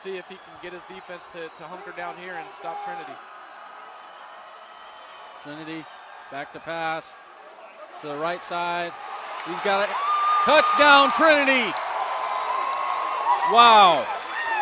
see if he can get his defense to hunker down here and stop Trinity. Trinity back to pass to the right side. He's got it. Touchdown, Trinity. Wow.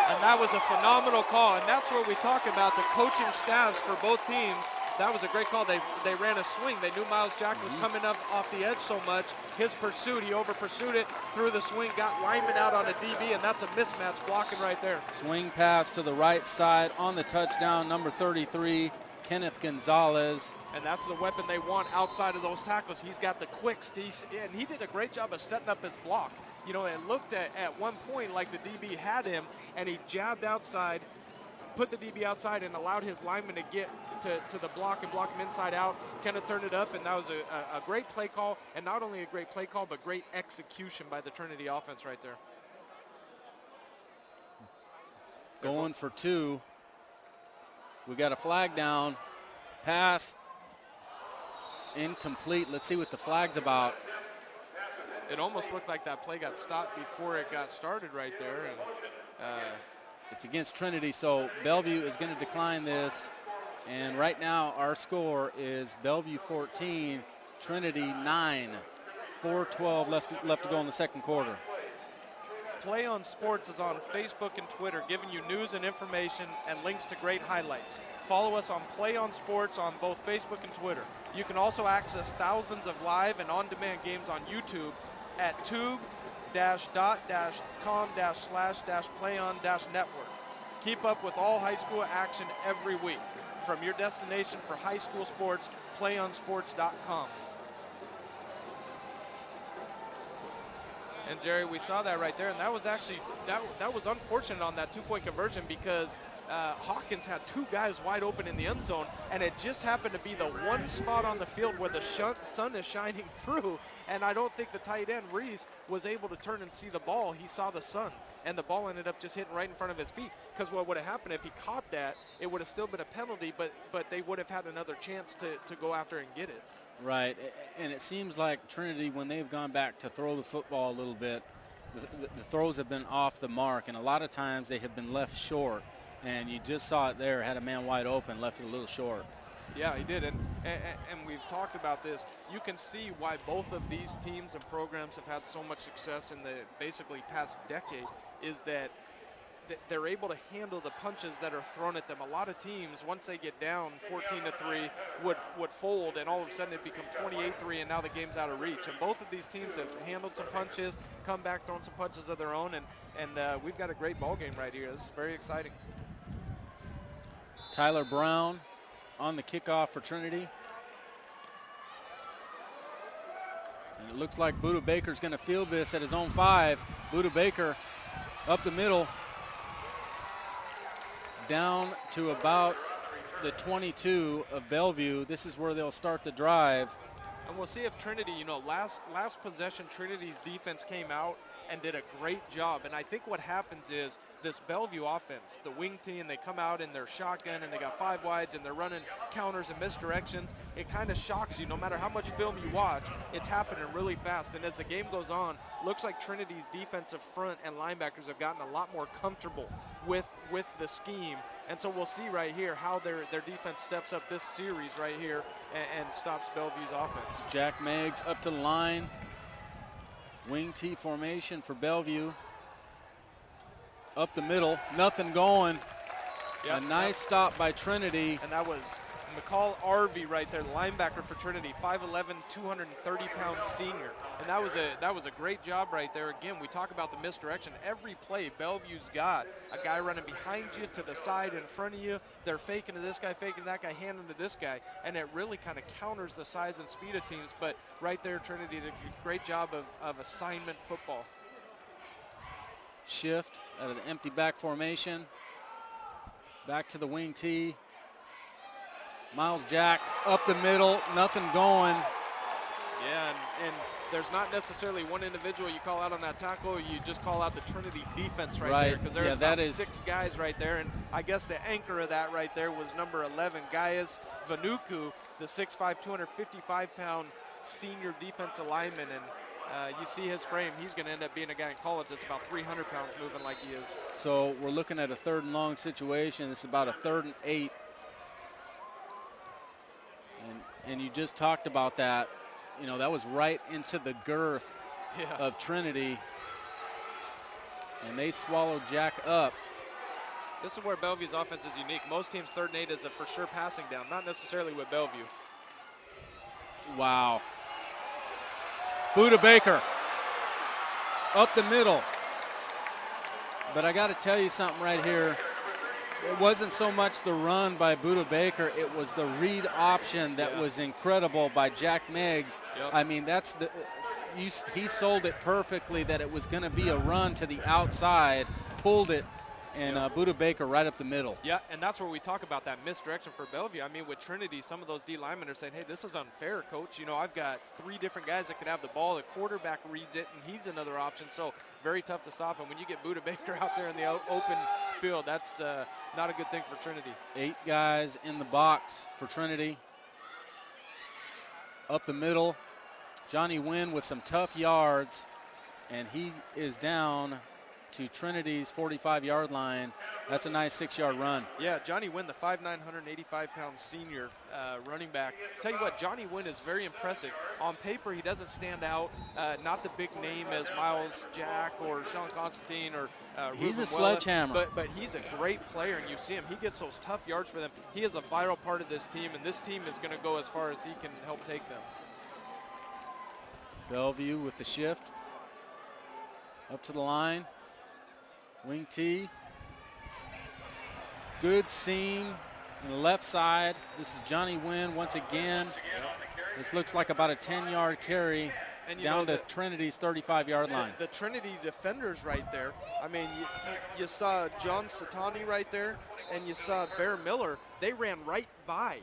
And that was a phenomenal call, and that's where we talk about the coaching staffs for both teams. That was a great call. They ran a swing. They knew Miles Jack was coming up off the edge so much. His pursuit, he over-pursued it, threw the swing, got lineman out on a DB, and that's a mismatch blocking right there. Swing pass to the right side on the touchdown, number 33, Kenneth Gonzales. And that's the weapon they want outside of those tackles. He's got the quicks, and he did a great job of setting up his block. You know, it looked at one point like the DB had him, and he jabbed outside, put the DB outside, and allowed his lineman to get to the block and block him inside out. Kenneth turned it up, and that was a great play call, and not only a great play call, but great execution by the Trinity offense right there. Going for two. We got a flag down. Pass. Incomplete. Let's see what the flag's about. It almost looked like that play got stopped before it got started right there. And it's against Trinity, so Bellevue is going to decline this. And right now our score is Bellevue 14, Trinity 9. 4:12 left to go in the second quarter. Play on Sports is on Facebook and Twitter, giving you news and information and links to great highlights. Follow us on Play on Sports on both Facebook and Twitter. You can also access thousands of live and on-demand games on YouTube at tube-dot.com//playon-network. Keep up with all high school action every week. From your destination for high school sports, playonsports.com. And Jerry, we saw that right there, and that was actually that was unfortunate on that two-point conversion because Hawkins had two guys wide open in the end zone, and it just happened to be the one spot on the field where the sun is shining through, and I don't think the tight end, Reese, was able to turn and see the ball. He saw the sun, and the ball ended up just hitting right in front of his feet, because what would have happened if he caught that, it would have still been a penalty, but they would have had another chance to go after and get it. Right, and it seems like Trinity, when they've gone back to throw the football a little bit, the throws have been off the mark, and a lot of times they have been left short. And you just saw it there, had a man wide open, left it a little short. Yeah, he did, and we've talked about this. You can see why both of these teams and programs have had so much success in the basically past decade, is that they're able to handle the punches that are thrown at them. A lot of teams, once they get down 14-3, would fold, and all of a sudden it becomes 28-3, and now the game's out of reach. And both of these teams have handled some punches, come back throwing some punches of their own, and we've got a great ball game right here. This is very exciting. Tyler Brown on the kickoff for Trinity. And it looks like Buda Baker's going to field this at his own 5. Buda Baker up the middle, down to about the 22 of Bellevue. This is where they'll start the drive. And we'll see if Trinity, last possession, Trinity's defense came out and did a great job. And I think what happens is this Bellevue offense, the wing team, they come out in their shotgun and they got 5 wides and they're running counters and misdirections. It kind of shocks you. No matter how much film you watch, it's happening really fast. And as the game goes on, looks like Trinity's defensive front and linebackers have gotten a lot more comfortable with the scheme. And so we'll see right here how their defense steps up this series right here and stops Bellevue's offense. Jack Meggs up to the line. Wing T formation for Bellevue. Up the middle, nothing going. Yep, a nice stop by Trinity. And that was McCall Arvey right there, the linebacker for Trinity, 5'11", 230-pound senior. And that was a great job right there. Again, we talk about the misdirection. Every play, Bellevue's got a guy running behind you, to the side, in front of you. They're faking to this guy, faking to that guy, handing to this guy. And it really kind of counters the size and speed of teams. But right there, Trinity did a great job of assignment football. Shift out of the empty back formation. Back to the wing T. Miles Jack up the middle, nothing going. Yeah, and there's not necessarily one individual you call out on that tackle. You just call out the Trinity defense right there, because there's about 6 guys right there. And I guess the anchor of that right there was number 11, Gaius Vanuku, the 6'5", 255-pound senior defensive lineman. And You see his frame. He's going to end up being a guy in college that's about 300 pounds moving like he is. So we're looking at a 3rd and long situation. This is about a 3rd and 8. And you just talked about that. You know, that was right into the girth of Trinity. And they swallowed Jack up. This is where Bellevue's offense is unique. Most teams' 3rd and 8 is a for sure passing down, not necessarily with Bellevue. Wow. Buda Baker up the middle. But I got to tell you something right here. It wasn't so much the run by Buda Baker, it was the read option that was incredible by Jack Meigs. Yep. I mean, that's he sold it perfectly that it was going to be a run to the outside, pulled it, and Buda Baker right up the middle. Yeah, and that's where we talk about that misdirection for Bellevue. I mean, with Trinity, some of those D linemen are saying, hey, this is unfair, coach. You know, I've got 3 different guys that could have the ball. The quarterback reads it, and he's another option. So very tough to stop him. When you get Buda Baker out there in the open field, that's not a good thing for Trinity. 8 guys in the box for Trinity. Up the middle, Johnny Wynn with some tough yards, and he is down to Trinity's 45-yard line. That's a nice 6-yard run. Yeah, Johnny Wynn, the 5'9", 185-pound senior running back. Tell you what, Johnny Wynn is very impressive. On paper, he doesn't stand out. Not the big name as Miles Jack or Sean Constantine or he's Ruben a sledgehammer. But he's a great player, and you see him. He gets those tough yards for them. He is a vital part of this team, and this team is going to go as far as he can help take them. Bellevue with the shift. Up to the line. Wing T. Good seam on the left side. This is Johnny Wynn once again. This looks like about a 10-yard carry and down to Trinity's 35-yard line. The Trinity defenders right there. I mean, you saw John Satani right there, and you saw Bear Miller. They ran right by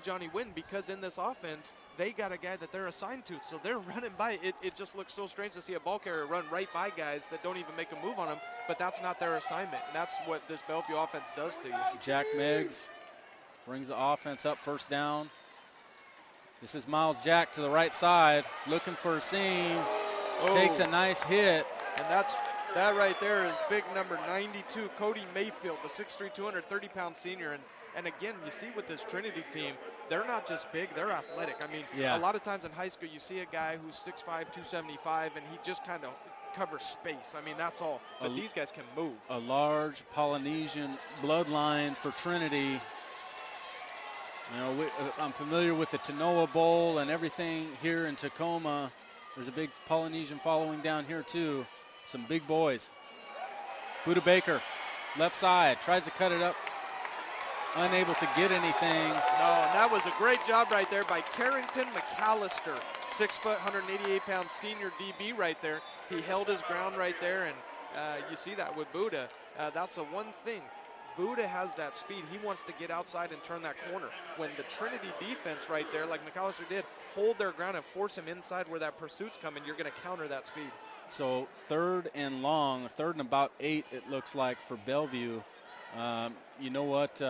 Johnny Wynn because in this offense, they got a guy that they're assigned to. So they're running by. It just looks so strange to see a ball carrier run right by guys that don't even make a move on them, but that's not their assignment. And that's what this Bellevue offense does to you. Jack Meigs brings the offense up, 1st down. This is Miles Jack to the right side, looking for a seam. Takes a nice hit. And that right there is big number 92, Cody Mayfield, the 6'3", 230-pound senior. And again, you see with this Trinity team, they're not just big, they're athletic. I mean, a lot of times in high school, you see a guy who's 6'5", 275, and he just kind of covers space. I mean, that's all. But these guys can move. A large Polynesian bloodline for Trinity. You know, I'm familiar with the Tanoa Bowl and everything here in Tacoma. There's a big Polynesian following down here, too. Some big boys. Buda Baker, left side, tries to cut it up. Unable to get anything. No, that was a great job right there by Carrington McAllister, 6 foot, 188-pound senior DB right there. He held his ground right there, and you see that with Buda. That's the one thing. Buda has that speed. He wants to get outside and turn that corner. When the Trinity defense right there, like McAllister did, hold their ground and force him inside where that pursuit's coming, you're going to counter that speed. So 3rd and long, 3rd and about 8, it looks like, for Bellevue. You know what?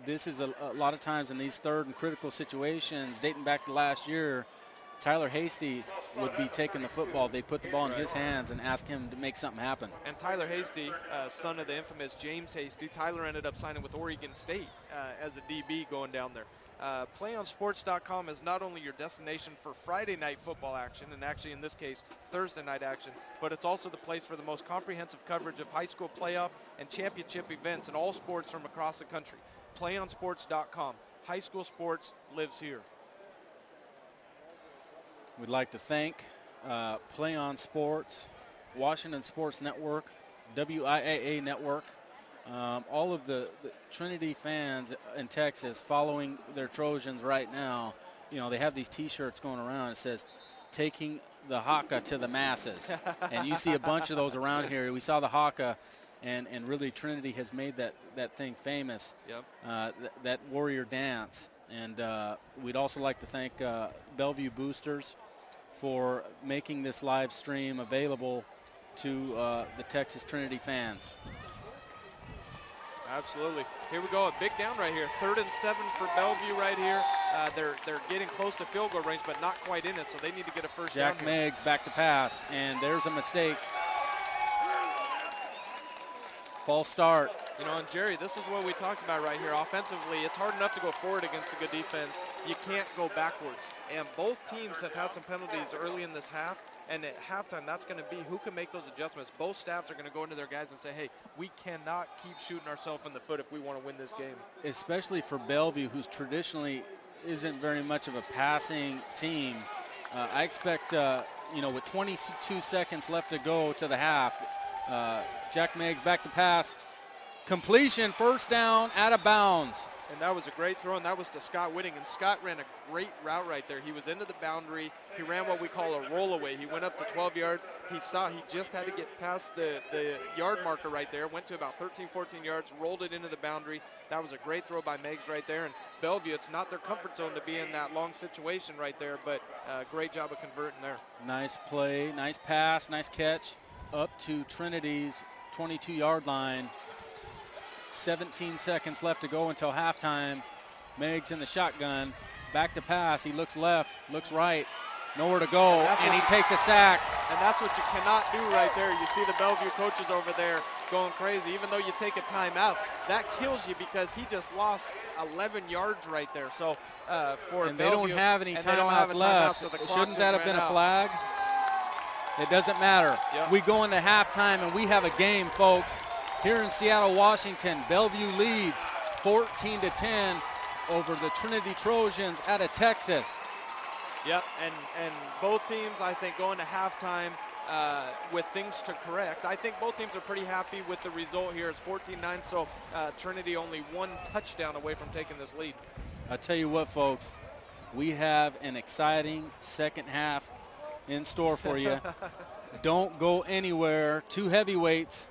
This is a lot of times in these 3rd and critical situations, dating back to last year, Tyler Hasty would be taking the football. They put the ball in his hands and ask him to make something happen. And Tyler Hasty, son of the infamous James Hasty, Tyler ended up signing with Oregon State as a DB going down there. PlayOnSports.com is not only your destination for Friday night football action, and actually in this case Thursday night action, but it's also the place for the most comprehensive coverage of high school playoff and championship events in all sports from across the country. PlayOnSports.com. High school sports lives here. We'd like to thank Play On Sports, Washington Sports Network, WIAA Network, all of the Trinity fans in Texas following their Trojans right now. You know, they have these T-shirts going around. It says, taking the Haka to the masses. And you see a bunch of those around here. We saw the Haka, and really Trinity has made that thing famous, that warrior dance. And we'd also like to thank Bellevue Boosters for making this live stream available to the Texas Trinity fans. Absolutely. Here we go, a big down right here. 3rd and 7 for Bellevue right here. They're getting close to field goal range, but not quite in it, so they need to get a first down. Jack Meigs back to pass, and there's a mistake. False start. You know, and Jerry, this is what we talked about right here. Offensively, it's hard enough to go forward against a good defense. You can't go backwards. And both teams have had some penalties early in this half. And at halftime, that's going to be who can make those adjustments. Both staffs are going to go into their guys and say, hey, we cannot keep shooting ourselves in the foot if we want to win this game. Especially for Bellevue, who's traditionally isn't very much of a passing team. I expect, with 22 seconds left to go to the half, Jack Meigs back to pass. Completion, first down, out of bounds. And that was a great throw, and that was to Scott Whitting. And Scott ran a great route right there. He was into the boundary. He ran what we call a rollaway. He went up to 12 yards. He just had to get past the yard marker right there. Went to about 13, 14 yards, rolled it into the boundary. That was a great throw by Meigs right there. And Bellevue, it's not their comfort zone to be in that long situation right there, but great job of converting there. Nice play, nice pass, nice catch up to Trinity's 22-yard line. 17 seconds left to go until halftime. Meigs in the shotgun, back to pass. He looks left, looks right, nowhere to go, and he takes a sack. And that's what you cannot do right there. You see the Bellevue coaches over there going crazy. Even though you take a timeout, that kills you because he just lost 11 yards right there. So for and Bellevue, they don't have any timeouts left. So shouldn't that have been a flag? It doesn't matter. Yep. We go into halftime and we have a game, folks. Here in Seattle, Washington, Bellevue leads 14-10 over the Trinity Trojans out of Texas. Yep, and both teams, I think, going to halftime with things to correct. I think both teams are pretty happy with the result here. It's 14-9, so Trinity only one touchdown away from taking this lead. I'll tell you what, folks, we have an exciting second half in store for you. Don't go anywhere. Two heavyweights.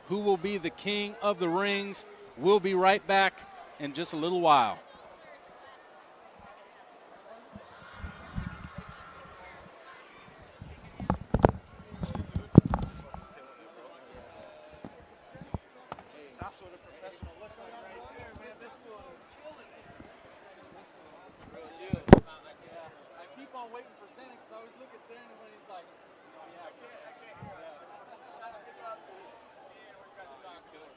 Who will be the king of the rings? We'll be right back in just a little while. That's what a professional looks like right there, man. This one is killing it. This one is a real deal. I keep on waiting for Zen because I always look at Zen when he's like, I can't hear that. Trying to figure out we've got to talk to him.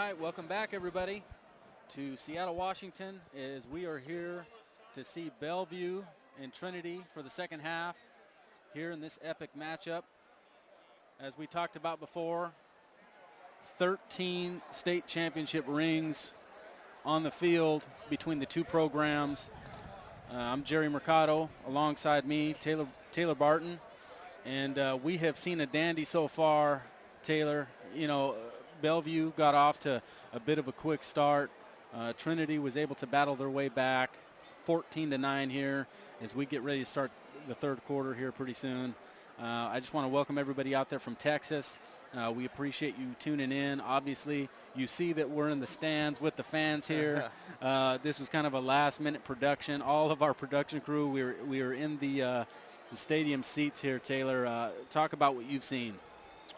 right, welcome back, everybody, to Seattle, Washington, as we are here to see Bellevue and Trinity for the second half here in this epic matchup. As we talked about before, 13 state championship rings on the field between the two programs. I'm Jerry Mercado. Alongside me, Taylor Barton. And we have seen a dandy so far, Taylor. You know, Bellevue got off to a bit of a quick start. Trinity was able to battle their way back, 14-9 here as we get ready to start the third quarter here pretty soon. I just want to welcome everybody out there from Texas. We appreciate you tuning in. Obviously, you see that we're in the stands with the fans here. This was kind of a last-minute production. All of our production crew, we were in the stadium seats here, Taylor. Talk about what you've seen.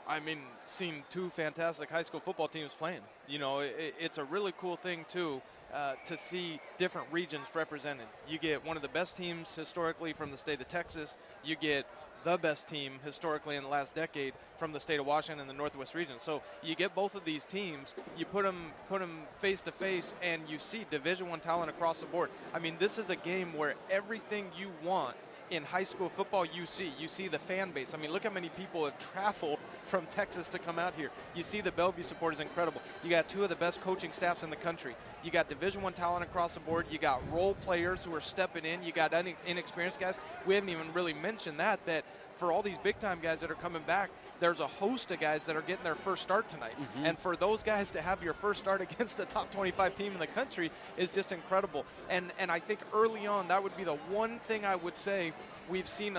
I mean, seen two fantastic high school football teams playing. You know, it's a really cool thing, too, to see different regions represented. You get one of the best teams historically from the state of Texas. You get the best team historically in the last decade from the state of Washington and the Northwest region. So you get both of these teams, you put them face to face, and you see Division I talent across the board. I mean, this is a game where everything you want in high school football you see the fan base. I mean, look how many people have traveled from Texas to come out here. You see the Bellevue support is incredible. You got two of the best coaching staffs in the country. You got Division I talent across the board. You got role players who are stepping in. You got inexperienced guys. We haven't even really mentioned that for all these big-time guys that are coming back, there's a host of guys that are getting their first start tonight. Mm-hmm. And for those guys to have your first start against a top 25 team in the country is just incredible. And I think early on, that would be the one thing I would say. We've seen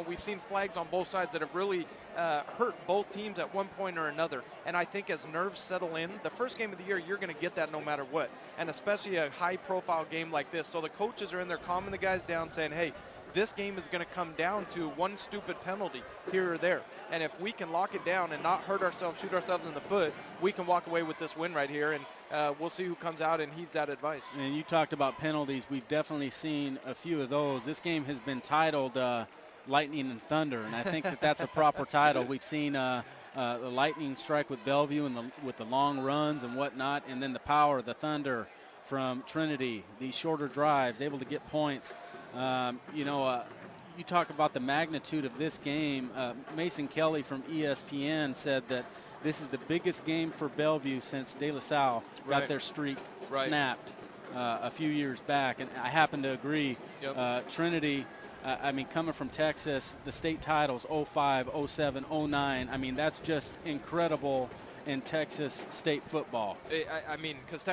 we've seen flags on both sides that have really hurt both teams at one point or another. And I think as nerves settle in, the first game of the year, you're going to get that no matter what. And especially a high-profile game like this. So the coaches are in there calming the guys down saying, hey, this game is going to come down to one stupid penalty here or there. And if we can lock it down and not hurt ourselves, shoot ourselves in the foot, we can walk away with this win right here. And we'll see who comes out and heeds that advice. And you talked about penalties. We've definitely seen a few of those. This game has been titled Lightning and Thunder, and I think that's a proper title. We've seen the lightning strike with Bellevue and with the long runs and whatnot, and then the power, the thunder from Trinity, these shorter drives, able to get points. You talk about the magnitude of this game. Mason Kelly from ESPN said that this is the biggest game for Bellevue since De La Salle got their streak snapped a few years back, and I happen to agree. Yep. Trinity, coming from Texas, the state titles 05, 07, 09, I mean, that's just incredible in Texas state football. Because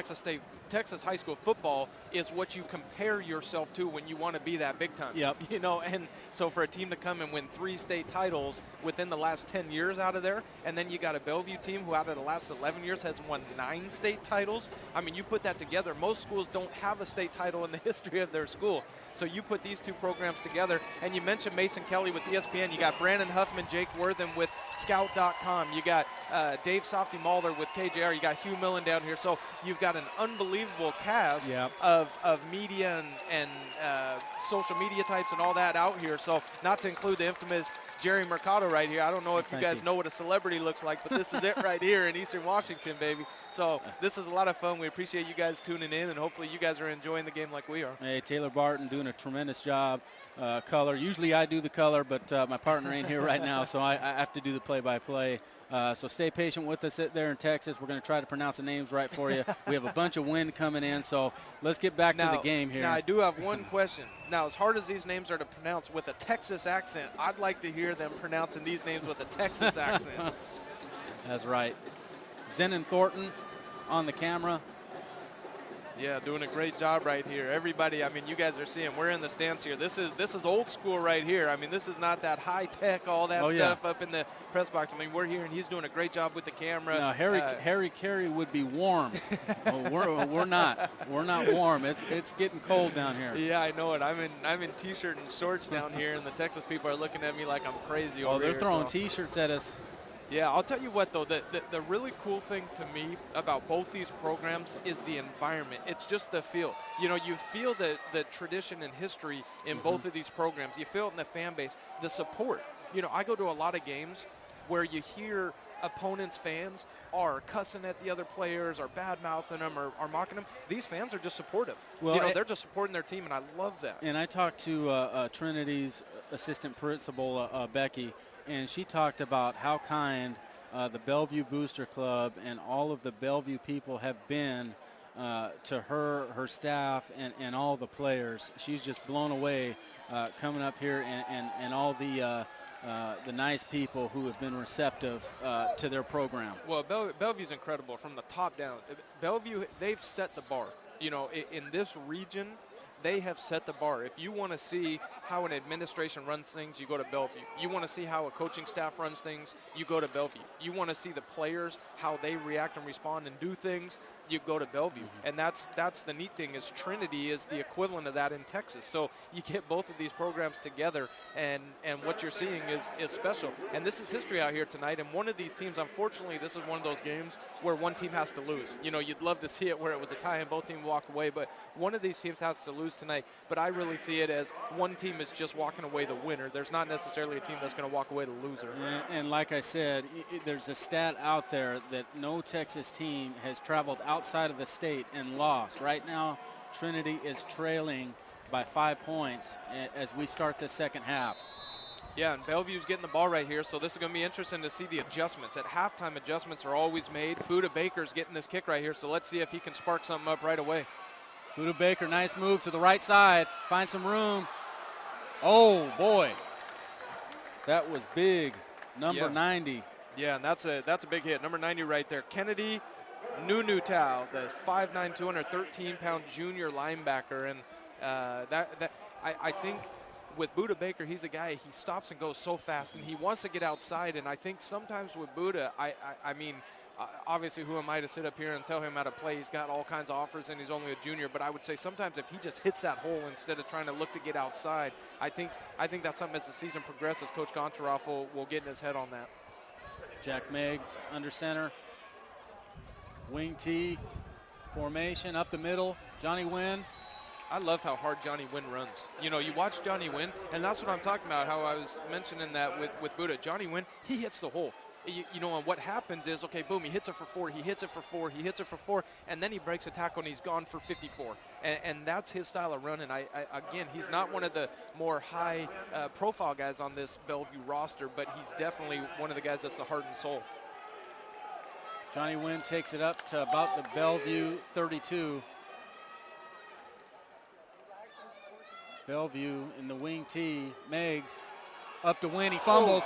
Texas high school football is what you compare yourself to when you want to be that big time. Yep. And so for a team to come and win 3 state titles within the last 10 years out of there, and then you got a Bellevue team who out of the last 11 years has won 9 state titles. I mean, you put that together. Most schools don't have a state title in the history of their school. So you put these two programs together, and you mentioned Mason Kelly with ESPN. You got Brandon Huffman, Jake Wortham with Scout.com. You got Dave Softy Mulder with KJR. You got Hugh Millen down here. So you've got an unbelievable cast of media and social media types and all that out here. So not to include the infamous Jerry Mercado right here. I don't know if you guys know what a celebrity looks like, but this is it right here in Eastern Washington, baby. So this is a lot of fun. We appreciate you guys tuning in, and hopefully you guys are enjoying the game like we are. Hey, Taylor Barton doing a tremendous job. Color. Usually I do the color, but my partner ain't here right now, so I have to do the play-by-play. So stay patient with us there in Texas. We're going to try to pronounce the names right for you. We have a bunch of wind coming in, so let's get back to the game here. Now, I do have one question. Now, as hard as these names are to pronounce with a Texas accent, I'd like to hear them pronouncing these names with a Texas accent. That's right. Zenon Thornton on the camera. Yeah, doing a great job right here. Everybody, I mean, you guys are seeing, we're in the stands here. This is old school right here. I mean, this is not that high-tech, all that stuff up in the press box. I mean, we're here, and he's doing a great job with the camera. Now, Harry Carey would be warm. we're not. We're not warm. It's getting cold down here. Yeah, I know it. I'm in T-shirt and shorts down here, and the Texas people are looking at me like I'm crazy over here. They're throwing T-shirts at us. Yeah, I'll tell you what, though, the really cool thing to me about both these programs is the environment. It's just the feel. You know, you feel the tradition and history in both of these programs. You feel it in the fan base, the support. You know, I go to a lot of games where you hear opponents' fans are cussing at the other players, are bad-mouthing them, or are mocking them. These fans are just supportive. Well, they're just supporting their team, and I love that. And I talked to Trinity's assistant principal, Becky, and she talked about how kind the Bellevue Booster Club and all of the Bellevue people have been to her staff, and all the players. She's just blown away coming up here, and all the nice people who have been receptive to their program. Well, Bellevue's incredible from the top down. Bellevue, they've set the bar. You know, in this region, they have set the bar. If you want to see how an administration runs things, you go to Bellevue. You want to see how a coaching staff runs things, you go to Bellevue. You want to see the players, how they react and respond and do things, you go to Bellevue. And that's the neat thing is Trinity is the equivalent of that in Texas. So you get both of these programs together, and what you're seeing is special. And this is history out here tonight. And one of these teams, unfortunately, this is one of those games where one team has to lose. You know, you'd love to see it where it was a tie and both teams walk away, but one of these teams has to lose tonight. But I really see it as one team is just walking away the winner. There's not necessarily a team that's going to walk away the loser. And like I said, there's a stat out there that no Texas team has traveled outside of the state and lost. Right now, Trinity is trailing by 5 points as we start the second half. Yeah, and Bellevue's getting the ball right here, so this is going to be interesting to see the adjustments. At halftime, adjustments are always made. Buda Baker's getting this kick right here, so let's see if he can spark something up right away. Buda Baker, nice move to the right side. Find some room. Oh, boy. That was big. Number 90. Yeah, and that's a big hit. Number 90 right there. Kennedy Nunutau, the 5'9", 213-pound junior linebacker. And I think with Buda Baker, he's a guy, he stops and goes so fast, and he wants to get outside. And I think sometimes with Buda, I mean, obviously, who am I to sit up here and tell him how to play? He's got all kinds of offers, and he's only a junior. But I would say sometimes if he just hits that hole instead of trying to look to get outside, I think that's something as the season progresses, Coach Goncharoff will get in his head on that. Jack Meigs under center. Wing T formation up the middle. Johnny Wynn. I love how hard Johnny Wynn runs. You know, you watch Johnny Wynn, and that's what I'm talking about, how I was mentioning that with Buda. Johnny Wynn, he hits the hole. You know, and what happens is, okay, boom, he hits it for 4, he hits it for 4, he hits it for 4, and then he breaks a tackle and he's gone for 54. And that's his style of run. And again, he's not one of the more high profile guys on this Bellevue roster, but he's definitely one of the guys that's the heart and soul. Johnny Wynn takes it up to about the Bellevue 32. Bellevue in the wing T. Meigs up to Wynn. He fumbled.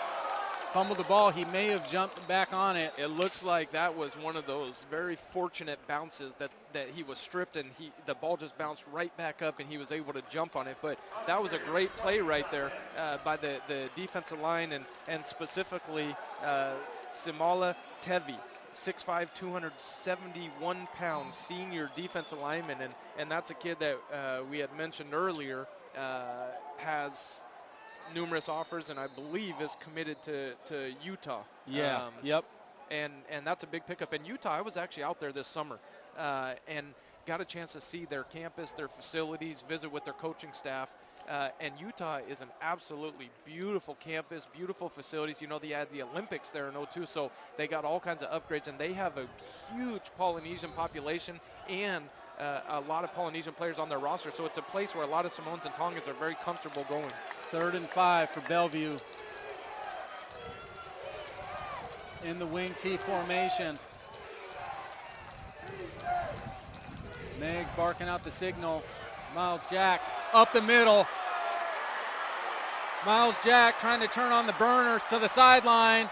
Fumbled the ball. He may have jumped back on it. It looks like that was one of those very fortunate bounces that he was stripped, and the ball just bounced right back up, and he was able to jump on it. But that was a great play right there by the defensive line, and specifically Simala Tevi, 6'5", 271-pound senior defensive lineman, and that's a kid that we had mentioned earlier has numerous offers, and I believe is committed to Utah. Yeah, yep. And that's a big pickup. In Utah, I was actually out there this summer and got a chance to see their campus, their facilities, visit with their coaching staff. And Utah is an absolutely beautiful campus, beautiful facilities. You know, they had the Olympics there in 02, so they got all kinds of upgrades, and they have a huge Polynesian population and a lot of Polynesian players on their roster. So it's a place where a lot of Samoans and Tongans are very comfortable going. 3rd and 5 for Bellevue. In the wing T formation. Meigs barking out the signal. Miles Jack up the middle. Miles Jack trying to turn on the burners to the sideline.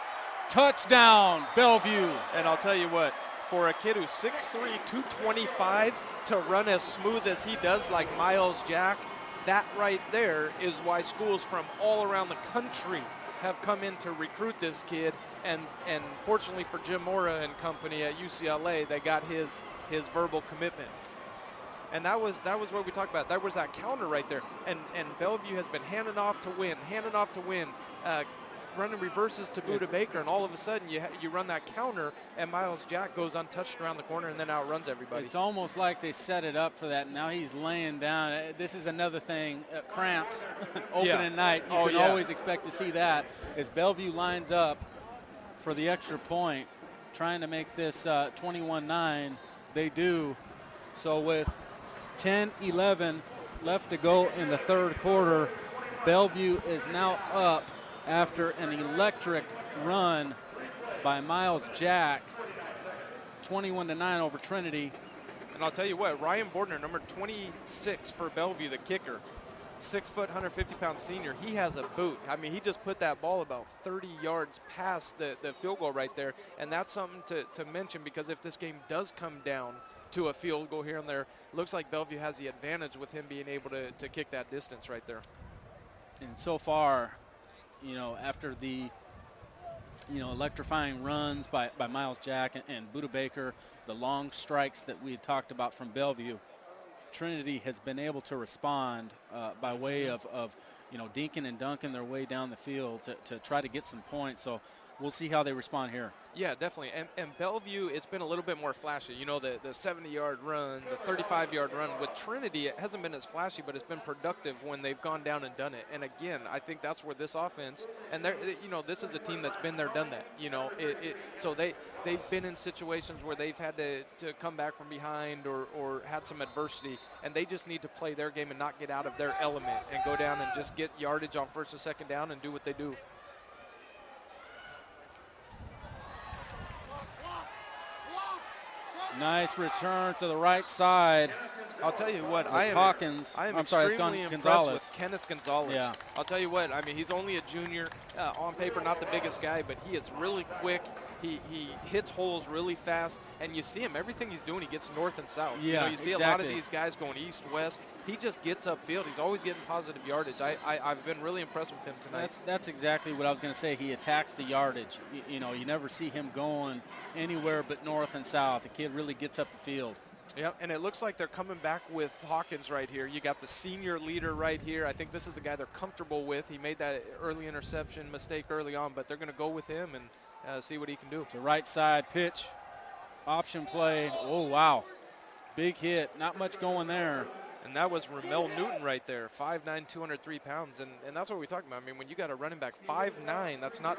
Touchdown, Bellevue. And I'll tell you what, for a kid who's 6'3", 225, to run as smooth as he does like Miles Jack, that right there is why schools from all around the country have come in to recruit this kid. And fortunately for Jim Mora and company at UCLA, they got his verbal commitment. And that was what we talked about. That was that counter right there. And Bellevue has been handing off to win, running reverses to Buda Baker, and all of a sudden you run that counter, and Miles Jack goes untouched around the corner and then outruns everybody. It's almost like they set it up for that. Now he's laying down. This is another thing, cramps, opening night. You can always expect to see that as Bellevue lines up for the extra point, trying to make this 21-9. They do. So with 10-11 left to go in the third quarter, Bellevue is now up after an electric run by Miles Jack, 21-9 over Trinity. And I'll tell you what, Ryan Bordner, number 26 for Bellevue, the kicker, 6 foot, 150-pound senior, he has a boot. I mean, he just put that ball about 30 yards past the field goal right there. And that's something to mention, because if this game does come down to a field goal here and there, looks like Bellevue has the advantage with him being able to kick that distance right there. And so far, after the electrifying runs by Miles Jack and Buda Baker, the long strikes that we had talked about from Bellevue, Trinity has been able to respond by way of dinking and dunking their way down the field to try to get some points. So we'll see how they respond here. Yeah, definitely. And Bellevue, it's been a little bit more flashy. The 70-yard run, the 35-yard run. With Trinity, it hasn't been as flashy, but it's been productive when they've gone down and done it. And again, I think that's where this offense, and this is a team that's been there, done that. So they've been in situations where they've had to come back from behind or had some adversity, and they just need to play their game and not get out of their element and go down and just get yardage on first and second down and do what they do. Nice return to the right side. I'll tell you what, Hawkins. I am extremely impressed Gonzales. with Kenneth Gonzales. Yeah. I'll tell you what, I mean, he's only a junior. On paper, not the biggest guy, but he is really quick. He hits holes really fast, and you see him, everything he's doing, he gets north and south. Yeah, you see exactly. a lot of these guys going east, west. He just gets upfield. He's always getting positive yardage. I've been really impressed with him tonight. That's exactly what I was going to say. He attacks the yardage. You never see him going anywhere but north and south. The kid really gets up the field. Yep, and it looks like they're coming back with Hawkins right here. You got the senior leader right here. I think this is the guy they're comfortable with. He made that early interception mistake early on, but they're going to go with him and see what he can do. To right side pitch, option play. Oh, wow. Big hit. Not much going there. And that was Ramel Newton right there, 5'9", 203 pounds. And that's what we talk about. I mean, when you got a running back 5'9", that's not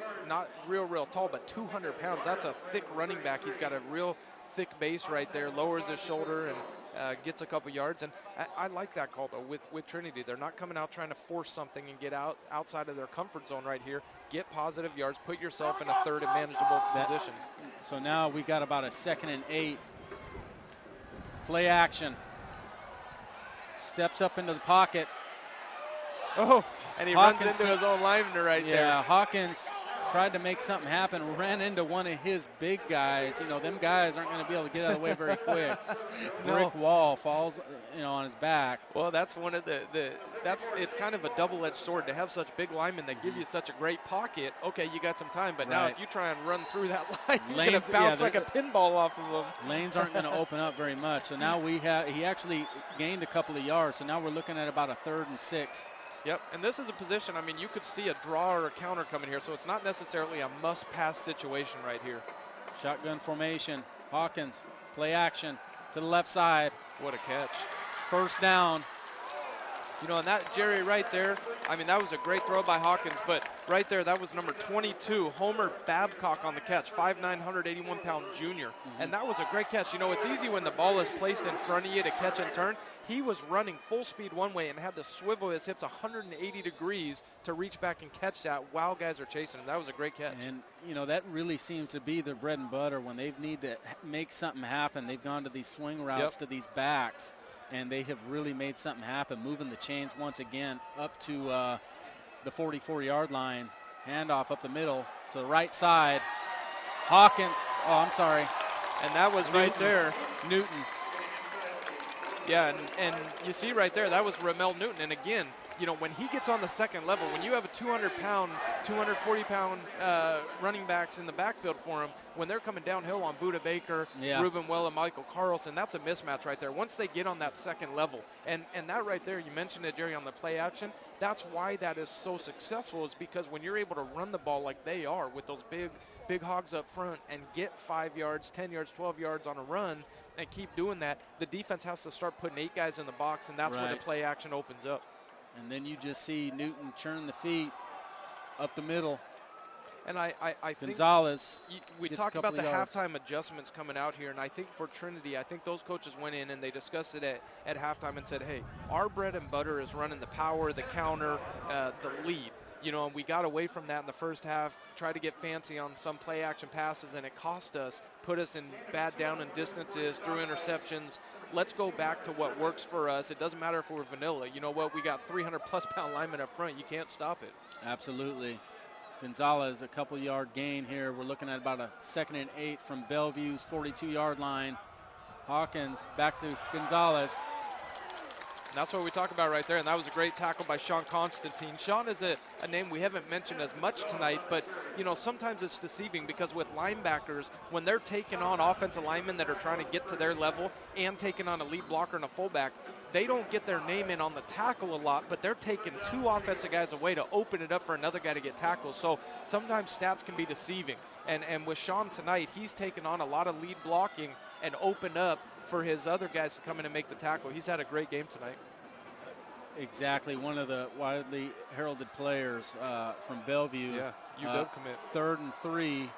real tall, but 200 pounds. That's a thick running back. He's got a real thick base right there, lowers his shoulder and gets a couple yards. And I like that call, though, with Trinity. They're not coming out trying to force something and get outside of their comfort zone right here. Get positive yards. Put yourself in a third and manageable position. So now we got about a 2nd and 8. Play action. Steps up into the pocket. Oh, and he Hawkins runs into his own lineman right there. Yeah, Hawkins tried to make something happen, ran into one of his big guys. Them guys aren't going to be able to get out of the way very quick. Brick wall falls, on his back. Well, that's one of it's kind of a double-edged sword to have such big linemen that give you such a great pocket. Okay, you got some time, but now if you try and run through that line, you're going to bounce like a pinball off of them. Lanes aren't going to open up very much. So now he actually gained a couple of yards. So now we're looking at about a 3rd and 6. Yep, and this is a position, I mean, you could see a draw or a counter coming here, so it's not necessarily a must-pass situation right here. Shotgun formation. Hawkins, play action to the left side. What a catch. First down. And that, Jerry, right there, I mean, that was a great throw by Hawkins, but right there, that was number 22, Homer Babcock on the catch, 5'9", 181-pound junior. And that was a great catch. It's easy when the ball is placed in front of you to catch and turn. He was running full speed one way and had to swivel his hips 180 degrees to reach back and catch that while guys are chasing him. That was a great catch. And, that really seems to be their bread and butter. When they need to make something happen, they've gone to these swing routes to these backs, and they have really made something happen, moving the chains once again up to the 44-yard line. Handoff up the middle to the right side. Hawkins. Oh, I'm sorry. And that was right there. Newton. Yeah, and you see right there, that was Ramel Newton. And again, when he gets on the second level, when you have a 200-pound, 240-pound running backs in the backfield for him, when they're coming downhill on Buda Baker, Ruben Well, and Michael Carlson, that's a mismatch right there. Once they get on that second level, and that right there, you mentioned it, Jerry, on the play action, that's why that is so successful, is because when you're able to run the ball like they are with those big hogs up front and get 5 yards, 10 yards, 12 yards on a run, and keep doing that, the defense has to start putting 8 guys in the box, and that's where the play action opens up. And then you just see Newton churn the feet up the middle. And I think Gonzales. We talked about the halftime adjustments coming out here, and I think for Trinity, I think those coaches went in and they discussed it at halftime and said, hey, our bread and butter is running the power, the counter, the lead. You know, and we got away from that in the first half, tried to get fancy on some play action passes, and it cost us, put us in bad down and distances, threw interceptions. Let's go back to what works for us. It doesn't matter if we're vanilla. You know what? We got 300-plus pound linemen up front. You can't stop it. Absolutely. Gonzales, a couple-yard gain here. We're looking at about a 2nd and 8 from Bellevue's 42-yard line. Hawkins back to Gonzales. And that's what we talk about right there, and that was a great tackle by Sean Constantine. Sean is a name we haven't mentioned as much tonight, but, you know, sometimes it's deceiving because with linebackers, when they're taking on offensive linemen that are trying to get to their level and taking on a lead blocker and a fullback, they don't get their name in on the tackle a lot, but they're taking 2 offensive guys away to open it up for another guy to get tackled. So sometimes stats can be deceiving. And with Sean tonight, he's taken on a lot of lead blocking and opened up for his other guys to come in and make the tackle. He's had a great game tonight. Exactly, one of the widely heralded players from Bellevue. Yeah, UW commit. 3rd and 3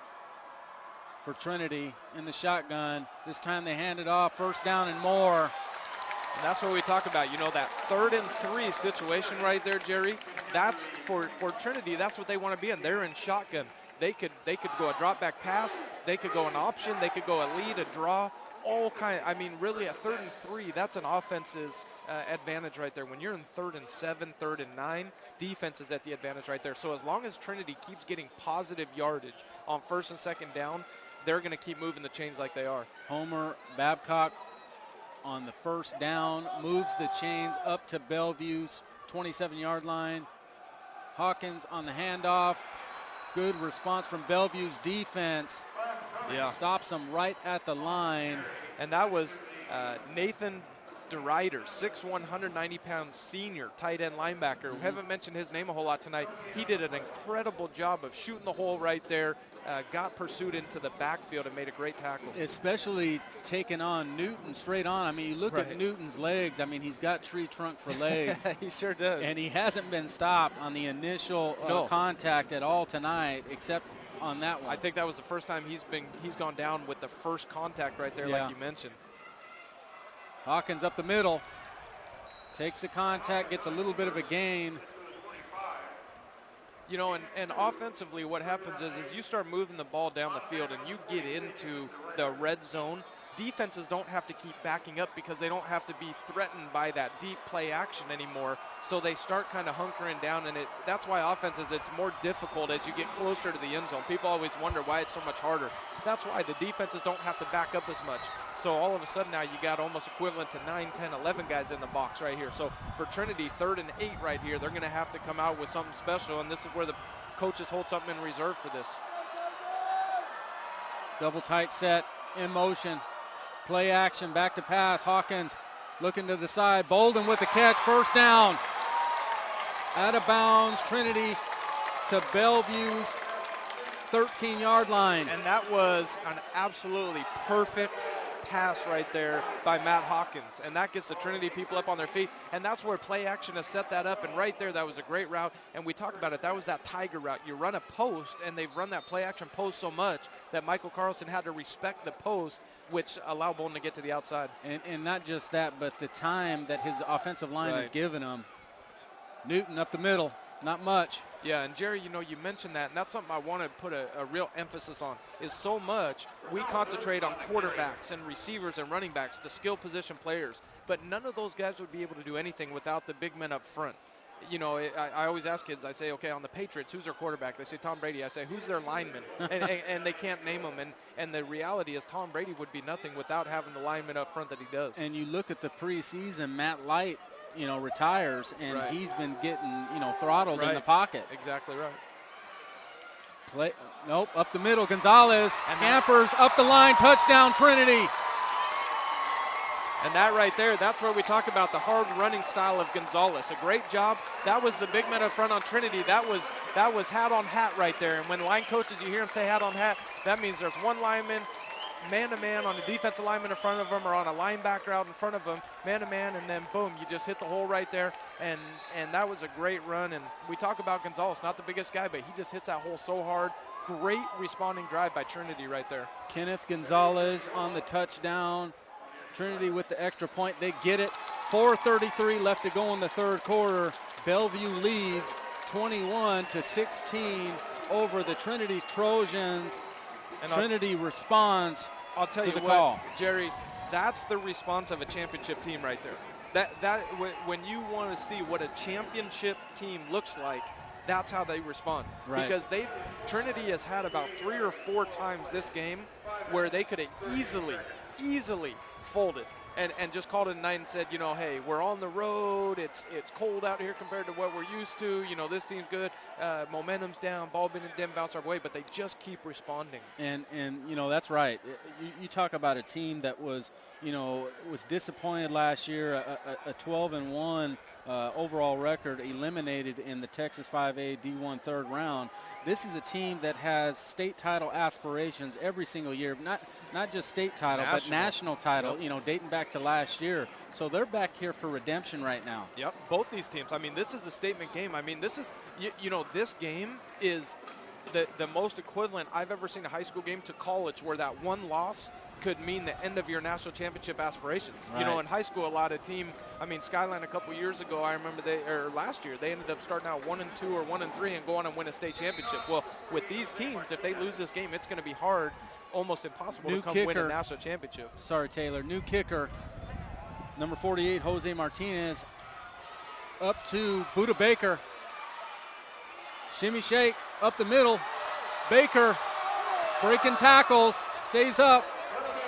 for Trinity in the shotgun. This time they hand it off, 1st down and more. And that's what we talk about, you know, that 3rd and 3 situation right there, Jerry. That's for Trinity, that's what they want to be in. They're in shotgun. They could go a drop back pass, they could go an option, they could go a lead, a draw, all kind. I mean, really, a 3rd and 3, that's an offense's advantage right there. When you're in 3rd and 7, 3rd and 9, defense is at the advantage right there. So as long as Trinity keeps getting positive yardage on 1st and 2nd down, they're going to keep moving the chains like they are. Homer Babcock on the 1st down moves the chains up to Bellevue's 27-yard line. Hawkins on the handoff. Good response from Bellevue's defense. Yeah. Stops them right at the line. And that was Nathan DeRuyter, 6'1", 190-pound senior tight end linebacker. We haven't mentioned his name a whole lot tonight. He did an incredible job of shooting the hole right there, got pursued into the backfield and made a great tackle. Especially taking on Newton straight on. I mean, you look at Newton's legs. I mean, he's got tree trunk for legs. He sure does. And he hasn't been stopped on the initial contact at all tonight, except on that one. I think that was the first time he's gone down with the first contact right there, like you mentioned. Hawkins up the middle, takes the contact, gets a little bit of a gain. You know, and offensively what happens is you start moving the ball down the field and you get into the red zone, defenses don't have to keep backing up because they don't have to be threatened by that deep play action anymore. So they start kind of hunkering down, and that's why offenses, it's more difficult as you get closer to the end zone. People always wonder why it's so much harder. That's why the defenses don't have to back up as much. So all of a sudden now you got almost equivalent to 9, 10, 11 guys in the box right here. So for Trinity, 3rd and 8 right here, they're going to have to come out with something special, and this is where the coaches hold something in reserve for this. Double tight set, in motion. Play action, back to pass. Hawkins looking to the side. Bolden with the catch, 1st down. Out of bounds, Trinity to Bellevue's 13-yard line. And that was an absolutely perfect pass right there by Matt Hawkins. And that gets the Trinity people up on their feet. And that's where play action has set that up. And right there, that was a great route. And we talk about it. That was that tiger route. You run a post, and they've run that play action post so much that Michael Carlson had to respect the post, which allowed Bolden to get to the outside. And not just that, but the time that his offensive line has given him. Newton up the middle, not much. Yeah, and Jerry, you know, you mentioned that, and that's something I want to put a real emphasis on, is so much we concentrate on quarterbacks and receivers and running backs, the skill position players, but none of those guys would be able to do anything without the big men up front. You know, I always ask kids, I say, okay, on the Patriots, who's their quarterback? They say Tom Brady. I say, who's their lineman? and they can't name them. And the reality is Tom Brady would be nothing without having the lineman up front that he does. And you look at the preseason, Matt Light, you know, retires, and he's been getting, you know, throttled in the pocket. Exactly right. Nope, up the middle. Gonzales scampers up the line. Touchdown, Trinity. And that right there, that's where we talk about the hard running style of Gonzales. A great job. That was the big man up front on Trinity. That was hat on hat right there. And when line coaches, you hear them say hat on hat, that means there's one lineman, man-to-man on the defensive lineman in front of them or on a linebacker out in front of them, man-to-man, and then boom, you just hit the hole right there. And that was a great run. And we talk about Gonzales, not the biggest guy, but he just hits that hole so hard. great responding drive by Trinity right there. Kenneth Gonzales on the touchdown. Trinity with the extra point. They get it. 4:33 left to go in the third quarter. Bellevue leads 21-16 over the Trinity Trojans. And Trinity responds I'll tell to you the what, call. Jerry, that's the response of a championship team right there. When you want to see what a championship team looks like, that's how they respond. Right. Because Trinity has had about 3 or 4 times this game where they could have easily folded and just called it a night and said, you know, hey, we're on the road. It's cold out here compared to what we're used to. You know, this team's good. Momentum's down. Ball didn't bounce our way, but they just keep responding. And you know, that's right. You talk about a team that was, you know, was disappointed last year, a 12-1 overall record, eliminated in the Texas 5A D1 third round. This is a team that has state title aspirations every single year, not just state title, but national title, yep. You know, dating back to last year. So they're back here for redemption right now. Yep, both these teams. I mean, this is a statement game. I mean, this is, you know, this game is the most equivalent I've ever seen a high school game to college, where that one loss could mean the end of your national championship aspirations. Right. You know, in high school, a lot of Skyline a couple years ago, I remember last year, they ended up starting out 1-2 or 1-3 and go on and win a state championship. Well, with these teams, if they lose this game, it's going to be hard, almost impossible to come win a national championship. Sorry, Taylor. New kicker, number 48, Jose Martinez, up to Buddha Baker. Shimmy shake, up the middle. Baker breaking tackles, stays up.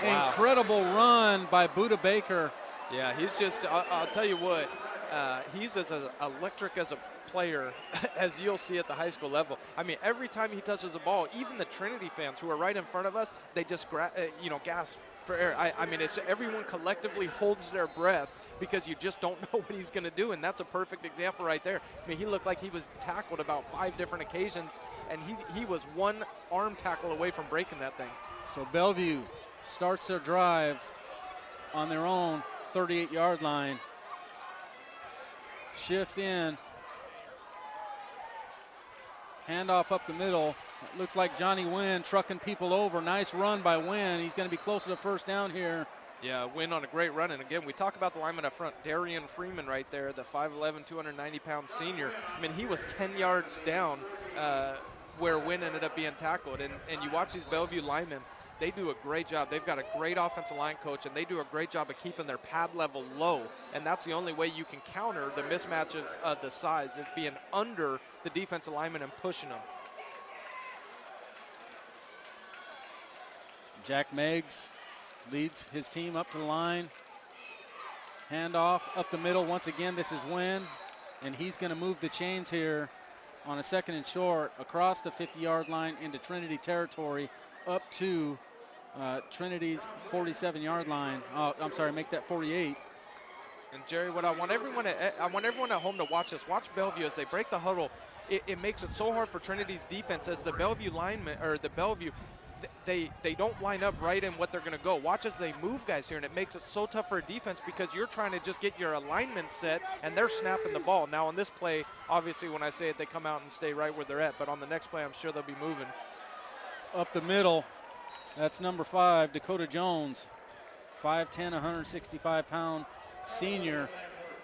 Wow. Incredible run by Buddha Baker. Yeah, he's just, I'll tell you what, he's as electric as a player as you'll see at the high school level. I mean, every time he touches the ball, even the Trinity fans who are right in front of us, they just gasp for air. I mean, it's everyone collectively holds their breath because you just don't know what he's going to do, and that's a perfect example right there. I mean, he looked like he was tackled about 5 different occasions, and he was one arm tackle away from breaking that thing. So Bellevue starts their drive on their own 38-yard line. Shift in. Handoff up the middle. It looks like Johnny Wynn trucking people over. Nice run by Wynn. He's going to be close to the first down here. Yeah, Wynn on a great run. And again, we talk about the lineman up front, Darian Freeman right there, the 5'11", 290-pound senior. I mean, he was 10 yards down where Wynn ended up being tackled. And you watch these Bellevue linemen, they do a great job. They've got a great offensive line coach, and they do a great job of keeping their pad level low. And that's the only way you can counter the mismatch of the size, is being under the defensive lineman and pushing them. Jack Meggs leads his team up to the line. Handoff up the middle. Once again, this is Wynn, and he's going to move the chains here on a 2nd and short across the 50-yard line into Trinity territory up to Trinity's 47-yard line. Oh, I'm sorry, make that 48. And Jerry, what I want everyone at home to watch this. Watch Bellevue as they break the huddle. It makes it so hard for Trinity's defense as the Bellevue linemen, or the Bellevue, they don't line up right in what they're going to go. Watch as they move guys here, and it makes it so tough for a defense because you're trying to just get your alignment set, and they're snapping the ball. Now on this play, obviously when I say it, they come out and stay right where they're at. But on the next play, I'm sure they'll be moving. Up the middle, that's number 5, Dakota Jones, 5'10", 165-pound senior.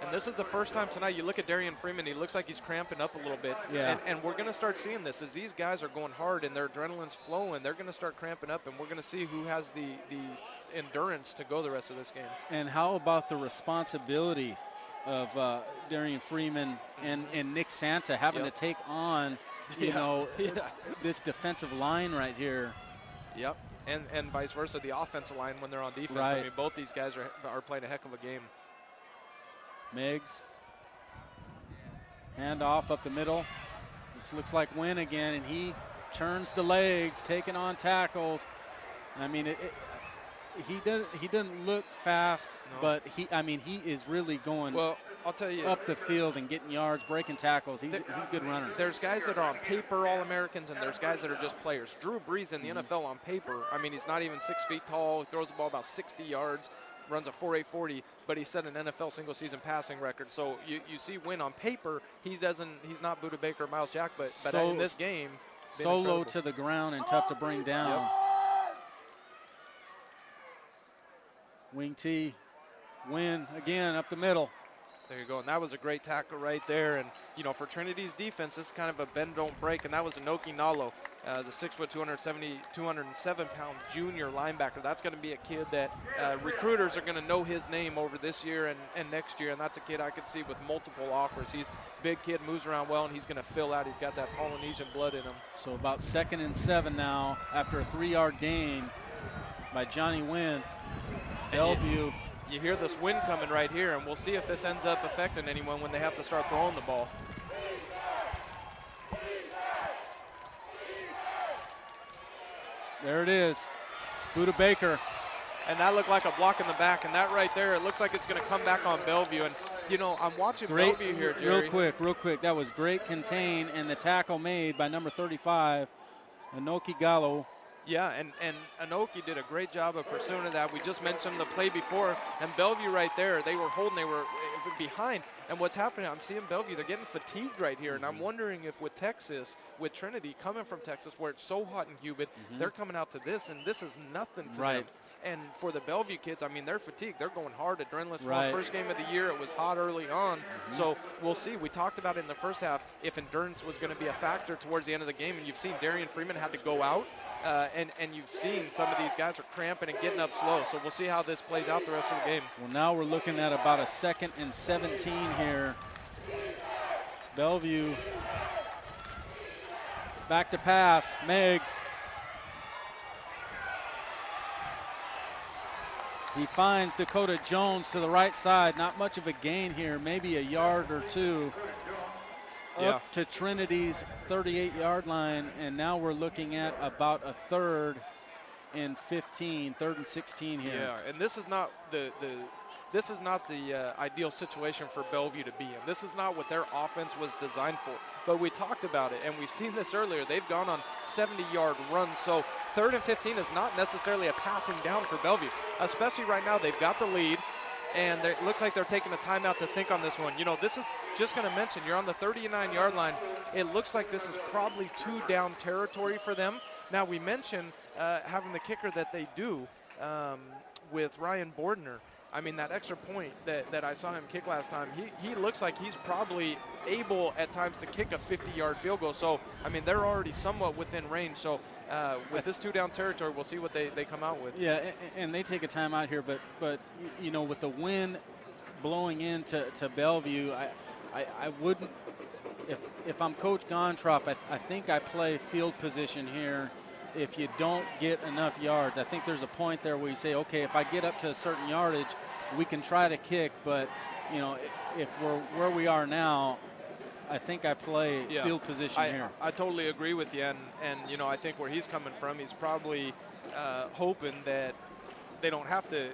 And this is the first time tonight you look at Darian Freeman, he looks like he's cramping up a little bit. Yeah. And we're going to start seeing this as these guys are going hard and their adrenaline's flowing. They're going to start cramping up, and we're going to see who has the endurance to go the rest of this game. And how about the responsibility of Darian Freeman and Nick Santa having to take on this defensive line right here. Yep, and vice versa, the offensive line when they're on defense. Right. I mean, both these guys are playing a heck of a game. Meggs. Hand off up the middle. This looks like Wynn again, and he turns the legs, taking on tackles. I mean, he doesn't look fast, no. But he is really going. Well, I'll tell you, up the field and getting yards, breaking tackles. He's a good runner. There's guys that are on paper All-Americans, and there's guys that are just players. Drew Brees in the NFL on paper, I mean, he's not even 6 feet tall. He throws the ball about 60 yards, runs a 4.840, but he set an NFL single-season passing record. So you see Wynn on paper, he's not Buddha Baker or Miles Jack, but in this game. so low incredible. to the ground and tough to bring down. Yep. Wing T, win again up the middle. There you go, and that was a great tackle right there. And, you know, for Trinity's defense, this is kind of a bend, don't break, and that was Inoki Nalo, the 6', 207-pound junior linebacker. That's going to be a kid that recruiters are going to know his name over this year and next year, and that's a kid I could see with multiple offers. He's a big kid, moves around well, and he's going to fill out. He's got that Polynesian blood in him. So about 2nd and 7 now after a 3-yard gain by Johnny Wynn. Bellevue. You hear this wind coming right here, and we'll see if this ends up affecting anyone when they have to start throwing the ball. There it is. Buda Baker. And that looked like a block in the back, and that right there, it looks like it's going to come back on Bellevue. And, you know, I'm watching Bellevue here, Jerry. Real quick. That was great contain, and the tackle made by number 35, Inoki Gallo. Yeah, and Inoki did a great job of pursuing that. We just mentioned the play before, and Bellevue right there, they were holding, they were behind. And what's happening, I'm seeing Bellevue, they're getting fatigued right here, and I'm wondering if with Texas, with Trinity coming from Texas where it's so hot and humid, they're coming out to this, and this is nothing to them. And for the Bellevue kids, I mean, they're fatigued. They're going hard. Adrenaline's flowing. First game of the year, it was hot early on. So we'll see. We talked about it in the first half if endurance was going to be a factor towards the end of the game, and you've seen Darian Freeman had to go out. And you've seen some of these guys are cramping and getting up slow. So we'll see how this plays out the rest of the game. Well, now we're looking at about a 2nd and 17 here. Bellevue back to pass. Meggs. He finds Dakota Jones to the right side. Not much of a gain here, maybe a yard or two. Up to Trinity's 38-yard line, and now we're looking at about a 3rd and 15, 3rd and 16 here. Yeah, and this is not the ideal situation for Bellevue to be in. This is not what their offense was designed for. But we talked about it, and we've seen this earlier. They've gone on 70-yard runs, so 3rd and 15 is not necessarily a passing down for Bellevue, especially right now. They've got the lead. And it looks like they're taking a timeout to think on this one. You know, this is just going to mention, you're on the 39-yard line. It looks like this is probably 2-down territory for them. Now, we mentioned having the kicker that they do with Ryan Bordner. I mean, that extra point that I saw him kick last time, he looks like he's probably able at times to kick a 50-yard field goal. So, I mean, they're already somewhat within range. So, with this 2-down territory, we'll see what they come out with. Yeah, and they take a timeout here, but you know, with the wind blowing into Bellevue, I wouldn't, if I'm Coach Gontroff, I think I play field position here. If you don't get enough yards, I think there's a point there where you say, okay, if I get up to a certain yardage, we can try to kick, but you know, if we're where we are now, I think I play field position here. I totally agree with you, and you know, I think where he's coming from, he's probably hoping that they don't have to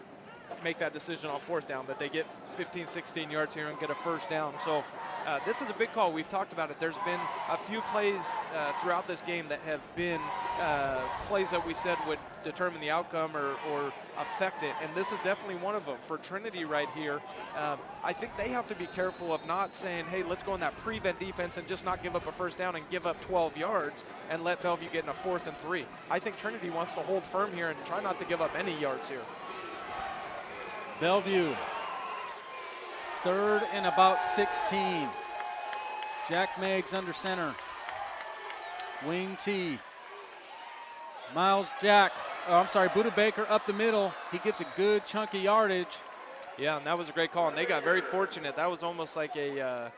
make that decision on 4th down, but they get 15, 16 yards here and get a 1st down. So this is a big call. We've talked about it. There's been a few plays throughout this game that have been plays that we said would determine the outcome or affect it, and this is definitely one of them. For Trinity right here, I think they have to be careful of not saying, hey, let's go in that prevent defense and just not give up a 1st down and give up 12 yards and let Bellevue get in a 4th and 3. I think Trinity wants to hold firm here and try not to give up any yards here. Bellevue, 3rd and about 16. Jack Meggs under center. Wing T. Buda Baker up the middle. He gets a good chunk of yardage. Yeah, and that was a great call, and they got very fortunate. That was almost like a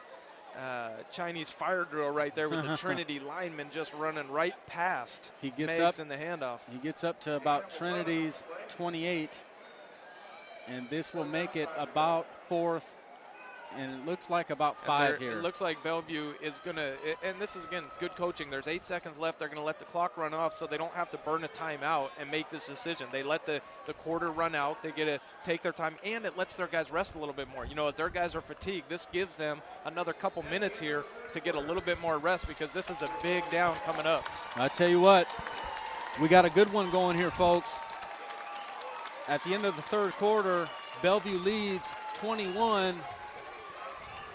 Chinese fire drill right there with the Trinity lineman just running right past Meggs in the handoff. He gets up to about Trinity's 28. And this will make it about 4th, and it looks like about 5 here. It looks like Bellevue is going to, and this is, again, good coaching. There's 8 seconds left. They're going to let the clock run off so they don't have to burn a timeout and make this decision. They let the quarter run out. They get to take their time, and it lets their guys rest a little bit more. You know, as their guys are fatigued, this gives them another couple minutes here to get a little bit more rest because this is a big down coming up. I tell you what, we got a good one going here, folks. At the end of the 3rd quarter, Bellevue leads 21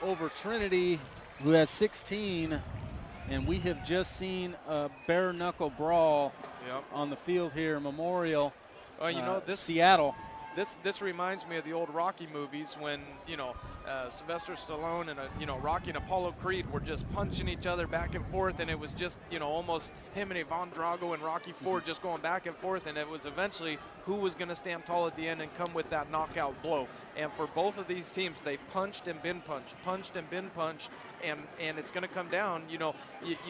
over Trinity, who has 16. And we have just seen a bare-knuckle brawl on the field here, Memorial, you know, Seattle. This reminds me of the old Rocky movies when, you know, Sylvester Stallone and, Rocky and Apollo Creed were just punching each other back and forth, and it was just, almost him and Ivan Drago and Rocky Ford just going back and forth, and it was eventually who was going to stand tall at the end and come with that knockout blow. And for both of these teams, they've punched and been punched and been punched, and it's going to come down. You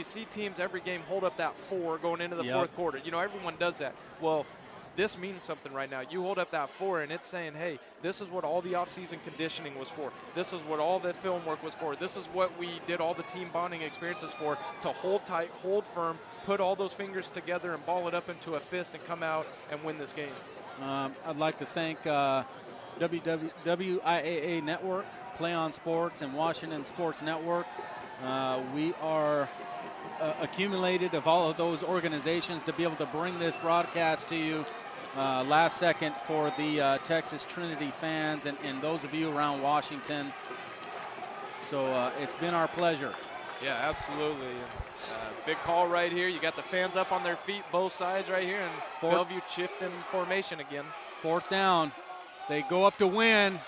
see teams every game hold up that 4 going into the fourth quarter. Everyone does that. Well, this means something right now. You hold up that 4, and it's saying, hey, this is what all the offseason conditioning was for. This is what all the film work was for. This is what we did all the team bonding experiences for, to hold tight, hold firm, put all those fingers together and ball it up into a fist and come out and win this game. I'd like to thank WIAA Network, Play on Sports, and Washington Sports Network. We are accumulated of all of those organizations to be able to bring this broadcast to you last second for the Texas Trinity fans and those of you around Washington. So it's been our pleasure. Yeah, absolutely. And, big call right here. You got the fans up on their feet, both sides right here, and Bellevue shifting formation again. 4th down. They go up to win.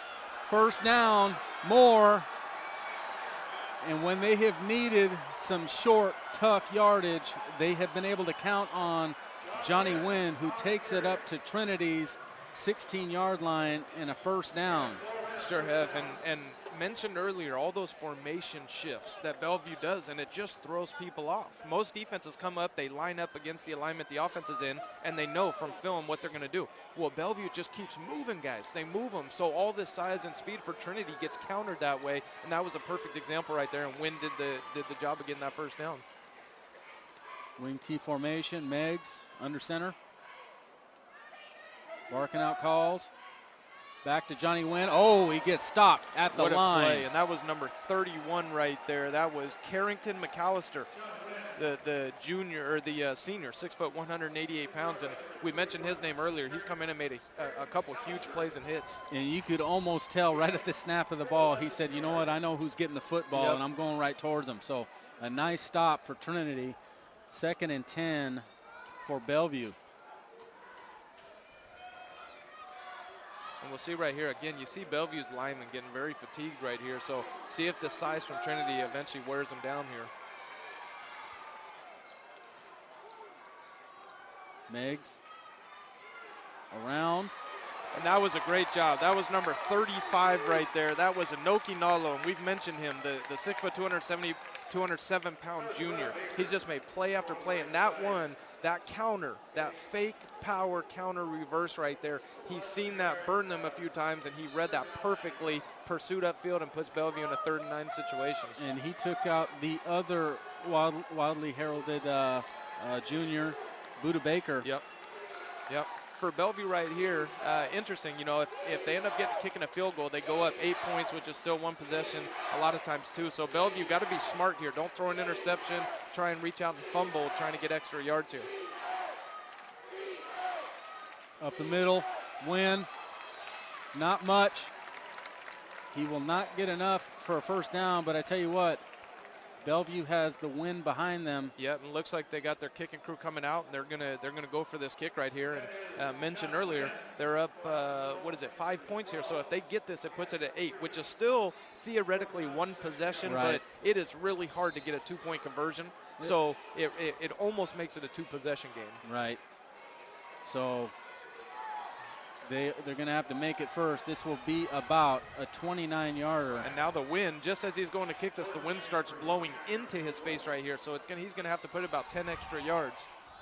1st down, more. And when they have needed some short, tough yardage, they have been able to count on Johnny Wynn, who takes it up to Trinity's 16-yard line and a 1st down. Sure have. And mentioned earlier, all those formation shifts that Bellevue does, and it just throws people off. Most defenses come up, they line up against the alignment the offense is in, and they know from film what they're going to do. Well, Bellevue just keeps moving guys. They move them, so all this size and speed for Trinity gets countered that way, and that was a perfect example right there, and Wynn did the job of getting that 1st down. Wing T formation, Meggs under center. Barking out calls. Back to Johnny Wynn. Oh, he gets stopped at the line. What a play, and that was number 31 right there. That was Carrington McAllister, the junior, or the senior, 6 foot, 188 pounds. And we mentioned his name earlier. He's come in and made a couple huge plays and hits. And you could almost tell right at the snap of the ball, he said, you know what, I know who's getting the football, and I'm going right towards him. So a nice stop for Trinity. 2nd and 10 for Bellevue. And we'll see right here, again, you see Bellevue's linemen getting very fatigued right here. So see if the size from Trinity eventually wears them down here. Meggs around. And that was a great job. That was number 35 right there. That was Inoki Nalo, and we've mentioned him, the 6 foot, 207-pound junior. He's just made play after play, and that counter, that fake power counter reverse right there, he's seen that burn them a few times, and he read that perfectly, pursued upfield, and puts Bellevue in a 3rd and 9 situation. And he took out the other wildly heralded junior, Buda Baker. Yep. For Bellevue right here, interesting, if they end up kicking a field goal, they go up 8 points, which is still 1 possession a lot of times too. So Bellevue got to be smart here. Don't throw an interception. Try and reach out and fumble, trying to get extra yards here. Up the middle, Wynn, not much. He will not get enough for a 1st down, but I tell you what, Bellevue has the win behind them. Yeah, it looks like they got their kicking crew coming out, and they're gonna go for this kick right here. And mentioned earlier, they're up 5 points here. So if they get this, it puts it at 8, which is still theoretically 1 possession, but it is really hard to get a 2-point conversion. So it almost makes it a 2-possession game. Right. So they're going to have to make it first. This will be about a 29-yarder. And now the wind, just as he's going to kick this, the wind starts blowing into his face right here. So he's going to have to put about 10 extra yards.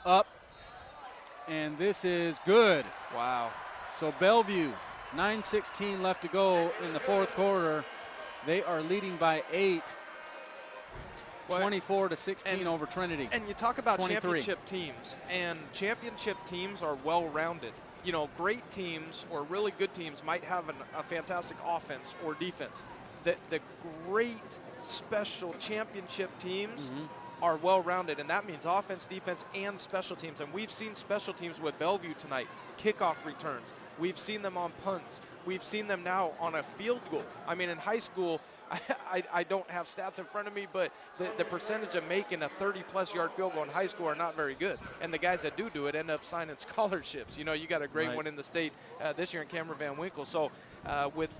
Up, and this is good. Wow. So Bellevue, 9:16 left to go in the 4th quarter. They are leading by 8. 24-16 over Trinity. And you talk about 23. championship teams, and championship teams are well-rounded. Great teams or really good teams might have a fantastic offense or defense. The great special championship teams are well-rounded, and that means offense, defense, and special teams. And we've seen special teams with Bellevue tonight, kickoff returns. We've seen them on punts. We've seen them now on a field goal. I mean, in high school, I don't have stats in front of me, but the percentage of making a 30-plus yard field goal in high school are not very good. And the guys that do it end up signing scholarships. You know, you got a great one in the state this year in Cameron Van Winkle. So with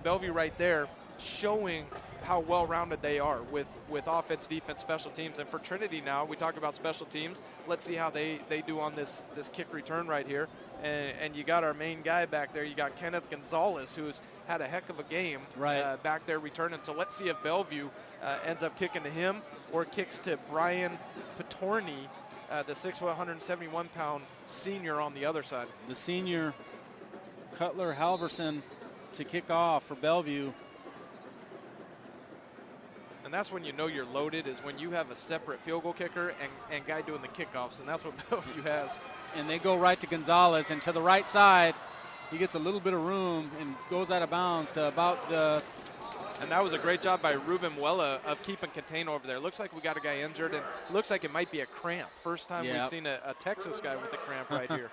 Bellevue right there, showing how well-rounded they are with offense, defense, special teams. And for Trinity now, we talk about special teams. Let's see how they do on this kick return right here. And you got our main guy back there. You got Kenneth Gonzales, who's had a heck of a game back there returning. So let's see if Bellevue ends up kicking to him or kicks to Brian Patorny, the 6', 171-pound senior on the other side. The senior, Cutler Halverson, to kick off for Bellevue. And that's when you know you're loaded, is when you have a separate field goal kicker and guy doing the kickoffs, and that's what Bellevue has. And they go right to Gonzales, and to the right side, he gets a little bit of room and goes out of bounds to about the... And that was a great job by Ruben Muella of keeping contain over there. Looks like we got a guy injured, and looks like it might be a cramp. First time we've seen a Texas guy with a cramp right here.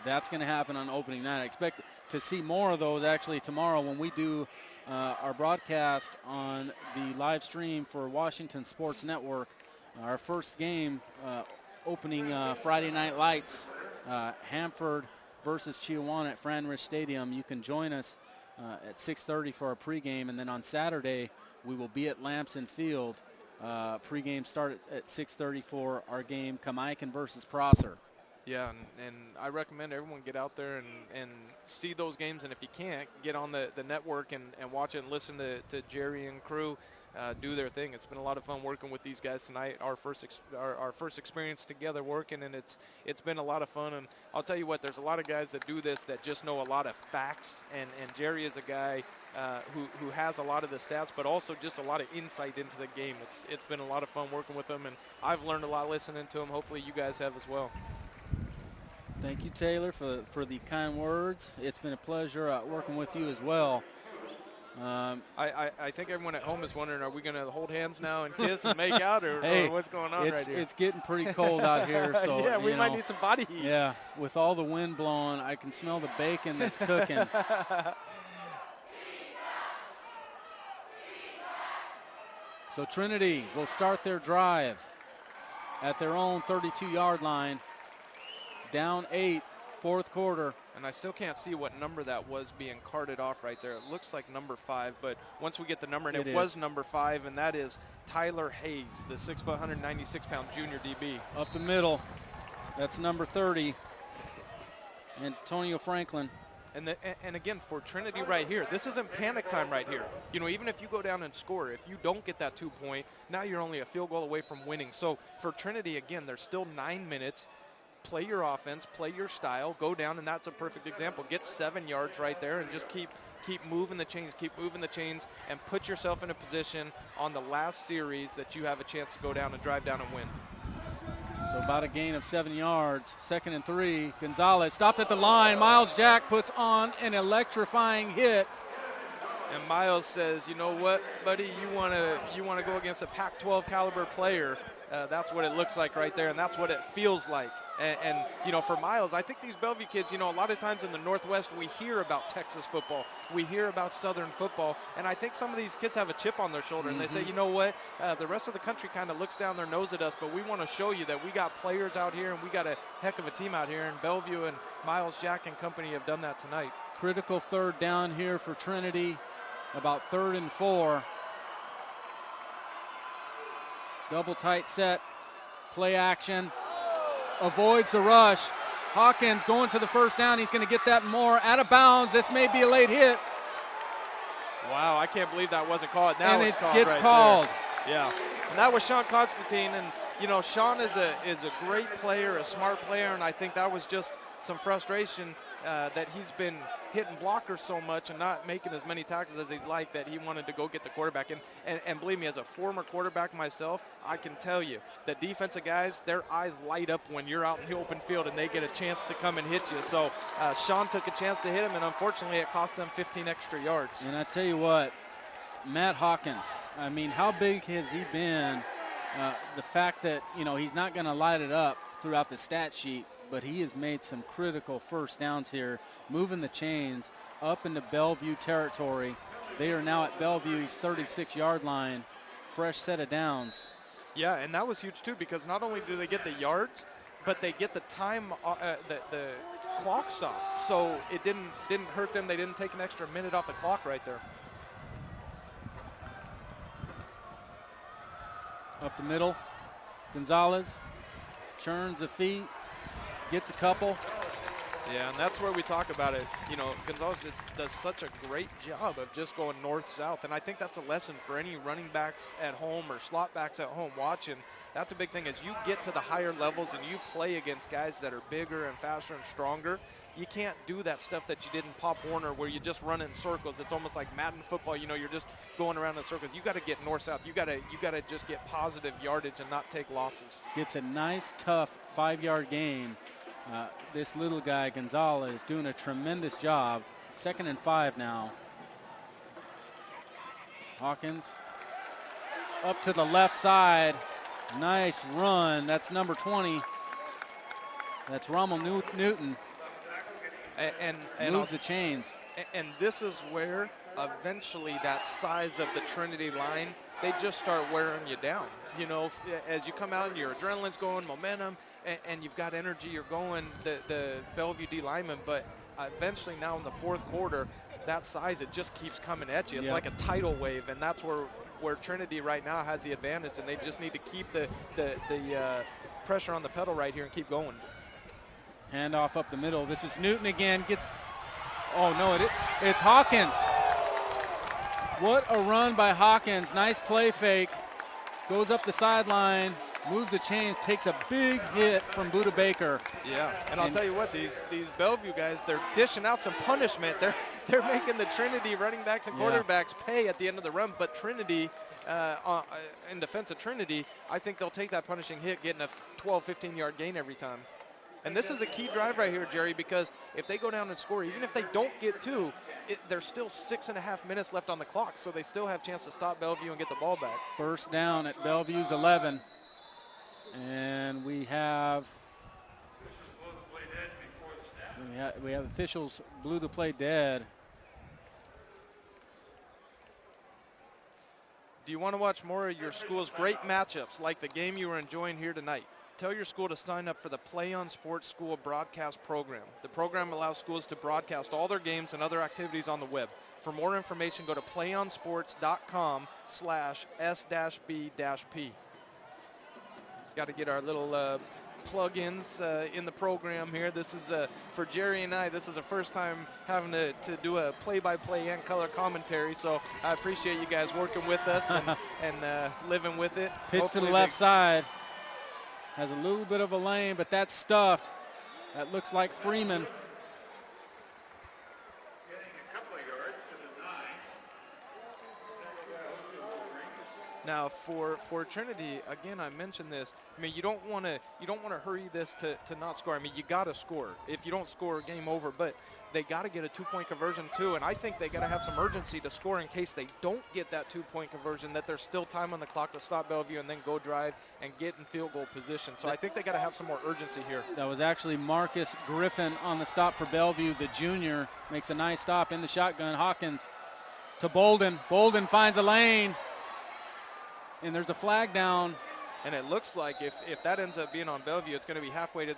That's going to happen on opening night. I expect to see more of those actually tomorrow when we do our broadcast on the live stream for Washington Sports Network. Our first game opening Friday Night Lights, Hanford versus Chiawana at Fran Rich Stadium. You can join us at 6:30 for our pregame, and then on Saturday we will be at Lamson Field. Pregame start at 6:30 for our game, Kamaikan versus Prosser. Yeah, and I recommend everyone get out there and see those games, and if you can't, get on the network and watch it and listen to Jerry and crew do their thing. It's been a lot of fun working with these guys tonight. Our first experience together working, and it's been a lot of fun. And I'll tell you what, there's a lot of guys that do this that just know a lot of facts, and Jerry is a guy who has a lot of the stats, but also just a lot of insight into the game. It's been a lot of fun working with him, and I've learned a lot listening to him. Hopefully you guys have as well. Thank you, Taylor, for the kind words. It's been a pleasure working with you as well. I think everyone at home is wondering, are we going to hold hands now and kiss and make out, or what's going on right here? It's getting pretty cold out here. So yeah, we might need some body heat. Yeah, with all the wind blowing, I can smell the bacon that's cooking. So Trinity will start their drive at their own 32-yard line. Down 8, fourth quarter. And I still can't see what number that was being carted off right there. It looks like number 5, but once we get the number, and it was number 5, and that is Tyler Hayes, the 6', 196-pound junior DB. Up the middle, that's number 30, Antonio Franklin. And again, for Trinity right here, this isn't panic time right here. You know, even if you go down and score, if you don't get that 2-point, now you're only a field goal away from winning. So for Trinity, again, there's still 9 minutes. Play your offense, play your style, go down, and that's a perfect example. Get 7 yards right there and just keep moving the chains, and put yourself in a position on the last series that you have a chance to go down and drive down and win. So about a gain of 7 yards, 2nd and 3. Gonzales stopped at the line. Miles Jack puts on an electrifying hit. And Miles says, you know what, buddy, you want to go against a Pac-12 caliber player. That's what it looks like right there, and that's what it feels like. And you know, for Miles, I think these Bellevue kids, you know, a lot of times in the Northwest, we hear about Texas football. We hear about Southern football. And I think some of these kids have a chip on their shoulder, and they say, you know what, the rest of the country kind of looks down their nose at us, but we want to show you that we got players out here, and we got a heck of a team out here. And Bellevue and Miles Jack and company have done that tonight. Critical third down here for Trinity, about 3rd and 4. Double tight set, play action, avoids the rush. Hawkins going to the first down. He's going to get that more out of bounds. This may be a late hit. Wow, I can't believe that wasn't called. Now and it's called. Gets called. There. Yeah, and that was Sean Constantine. And you know, Sean is a great player, a smart player, and I think that was just some frustration that he's been hitting blockers so much and not making as many tackles as he'd like, that he wanted to go get the quarterback. And believe me, as a former quarterback myself, I can tell you that defensive guys, their eyes light up when you're out in the open field and they get a chance to come and hit you. So Sean took a chance to hit him, and unfortunately it cost them 15 extra yards. And I tell you what, Matt Hawkins, I mean, how big has he been? The fact that, you know, he's not going to light it up throughout the stat sheet, but he has made some critical first downs here, moving the chains up into Bellevue territory. They are now at Bellevue's 36-yard line. Fresh set of downs. Yeah, and that was huge too, because not only do they get the yards, but they get the time, the clock stop. So it didn't hurt them. They didn't take an extra minute off the clock right there. Up the middle, Gonzales churns the feet, gets a couple. Yeah, and that's where we talk about it. You know, Gonzales just does such a great job of just going north-south, and I think that's a lesson for any running backs at home or slot backs at home watching. That's a big thing. As you get to the higher levels and you play against guys that are bigger and faster and stronger, you can't do that stuff that you did in Pop Warner where you just run in circles. It's almost like Madden football. You know, you're just going around in circles. You got to get north-south. You got to just get positive yardage and not take losses. Gets a nice, tough 5-yard gain. This little guy, Gonzales, doing a tremendous job. 2nd and 5 now. Hawkins up to the left side. Nice run. That's number 20. That's Rommel Newton. And moves the chains. And this is where eventually that size of the Trinity line, they just start wearing you down. You know, as you come out and your adrenaline's going, momentum, and you've got energy, you're going, the Bellevue D lineman, but eventually now in the fourth quarter, that size, it just keeps coming at you. It's like a tidal wave, and that's where Trinity right now has the advantage, and they just need to keep the pressure on the pedal right here and keep going. Handoff up the middle. This is Newton again. Oh no, it's Hawkins. What a run by Hawkins. Nice play fake. Goes up the sideline, moves the chains, takes a big hit from Buda Baker. Yeah, and I'll tell you what, these Bellevue guys, they're dishing out some punishment. They're making the Trinity running backs and quarterbacks pay at the end of the run, but Trinity, in defense of Trinity, I think they'll take that punishing hit, getting a 12, 15-yard gain every time. And this is a key drive right here, Jerry, because if they go down and score, even if they don't get two, there's still 6.5 minutes left on the clock, so they still have a chance to stop Bellevue and get the ball back. First down at Bellevue's 11. And we have officials blew the play dead. Do you want to watch more of your school's great matchups like the game you were enjoying here tonight? Tell your school to sign up for the Play on Sports School broadcast program. The program allows schools to broadcast all their games and other activities on the web. For more information, go to playonsports.com/S-B-P. Got to get our little plug-ins in the program here. This is for Jerry and I. This is the first time having to do a play-by-play and color commentary. So I appreciate you guys working with us and living with it. Pitch to the left side. Has a little bit of a lane, but that's stuffed. That looks like Freeman. Now for Trinity, again, I mentioned this. I mean, you don't want to hurry this to not score. I mean, you got to score. If you don't score, game over. But they got to get a 2-point conversion too, and I think they got to have some urgency to score in case they don't get that 2-point conversion. That there's still time on the clock to stop Bellevue and then go drive and get in field goal position. So I think they got to have some more urgency here. That was actually Marcus Griffin on the stop for Bellevue. The junior makes a nice stop in the shotgun. Hawkins to Bolden. Bolden finds a lane. And there's a flag down. And it looks like if that ends up being on Bellevue, it's going to be halfway to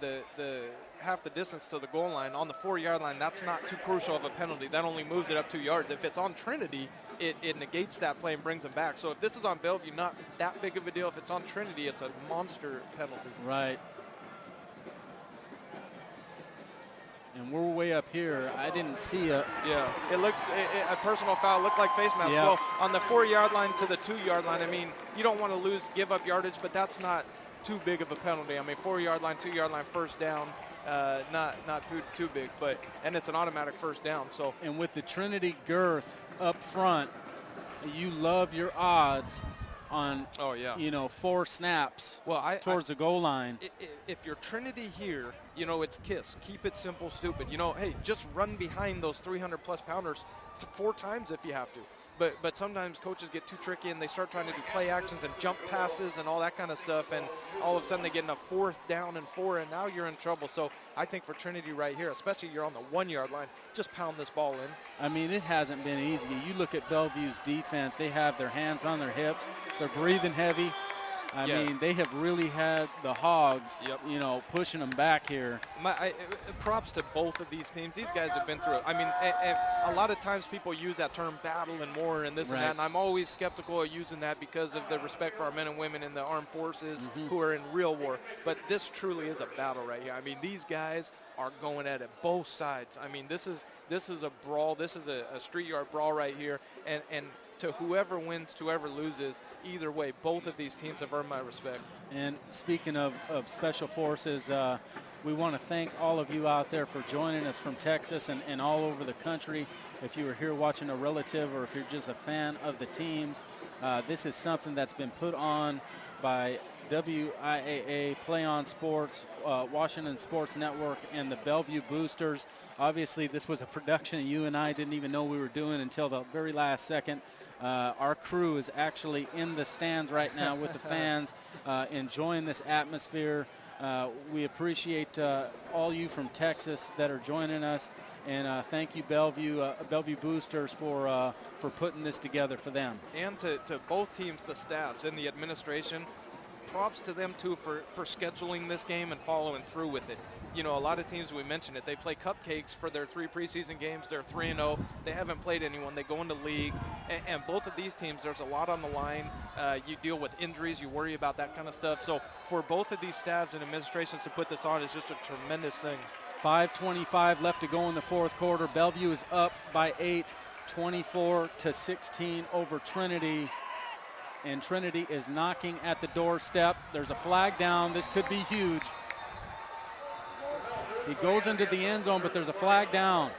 half the distance to the goal line. On the 4-yard line, that's not too crucial of a penalty. That only moves it up 2 yards. If it's on Trinity, it negates that play and brings them back. So if this is on Bellevue, not that big of a deal. If it's on Trinity, it's a monster penalty. Right. And we're way up here. I didn't see a... Yeah, it looks, a personal foul looked like face mask. Yeah. Well, on the 4-yard line to the 2-yard line, I mean, you don't want to give up yardage, but that's not too big of a penalty. I mean, 4-yard line, 2-yard line, first down, not too big, and it's an automatic first down. So. And with the Trinity girth up front, you love your odds on 4 snaps towards the goal line. If you're Trinity here, it's KISS. Keep it simple, stupid. Hey, just run behind those 300-plus pounders 4 times if you have to. but sometimes coaches get too tricky and they start trying to do play actions and jump passes and all that kind of stuff, and all of a sudden they get in a 4th down and 4, and now you're in trouble. So I think for Trinity right here, especially you're on the 1-yard line, just pound this ball in. I mean, it hasn't been easy. You look at Bellevue's defense, they have their hands on their hips, they're breathing heavy. I mean, they have really had the Hogs, pushing them back here. Props to both of these teams. These guys have been through it. I mean, a lot of times people use that term battle and war and this and that, and I'm always skeptical of using that because of the respect for our men and women in the armed forces who are in real war. But this truly is a battle right here. I mean, these guys are going at it both sides. I mean, this is a brawl. This is a street yard brawl right here, and to whoever wins, to whoever loses, either way, both of these teams have earned my respect. And speaking of Special Forces, we want to thank all of you out there for joining us from Texas and all over the country. If you were here watching a relative or if you're just a fan of the teams, this is something that's been put on by WIAA, Play On Sports, Washington Sports Network, and the Bellevue Boosters. Obviously, this was a production you and I didn't even know we were doing until the very last second. Our crew is actually in the stands right now with the fans, enjoying this atmosphere. We appreciate all you from Texas that are joining us, and thank you, Bellevue Boosters, for putting this together for them. And to both teams, the staffs and the administration, props to them too for scheduling this game and following through with it. You know, a lot of teams, we mentioned it, they play cupcakes for their 3 preseason games. They're 3-0. They haven't played anyone. They go into league. And both of these teams, there's a lot on the line. You deal with injuries. You worry about that kind of stuff. So for both of these staffs and administrations to put this on is just a tremendous thing. 5:25 left to go in the 4th quarter. Bellevue is up by 8, 24-16 over Trinity. And Trinity is knocking at the doorstep. There's a flag down. This could be huge. He goes into the end zone, but there's a flag down.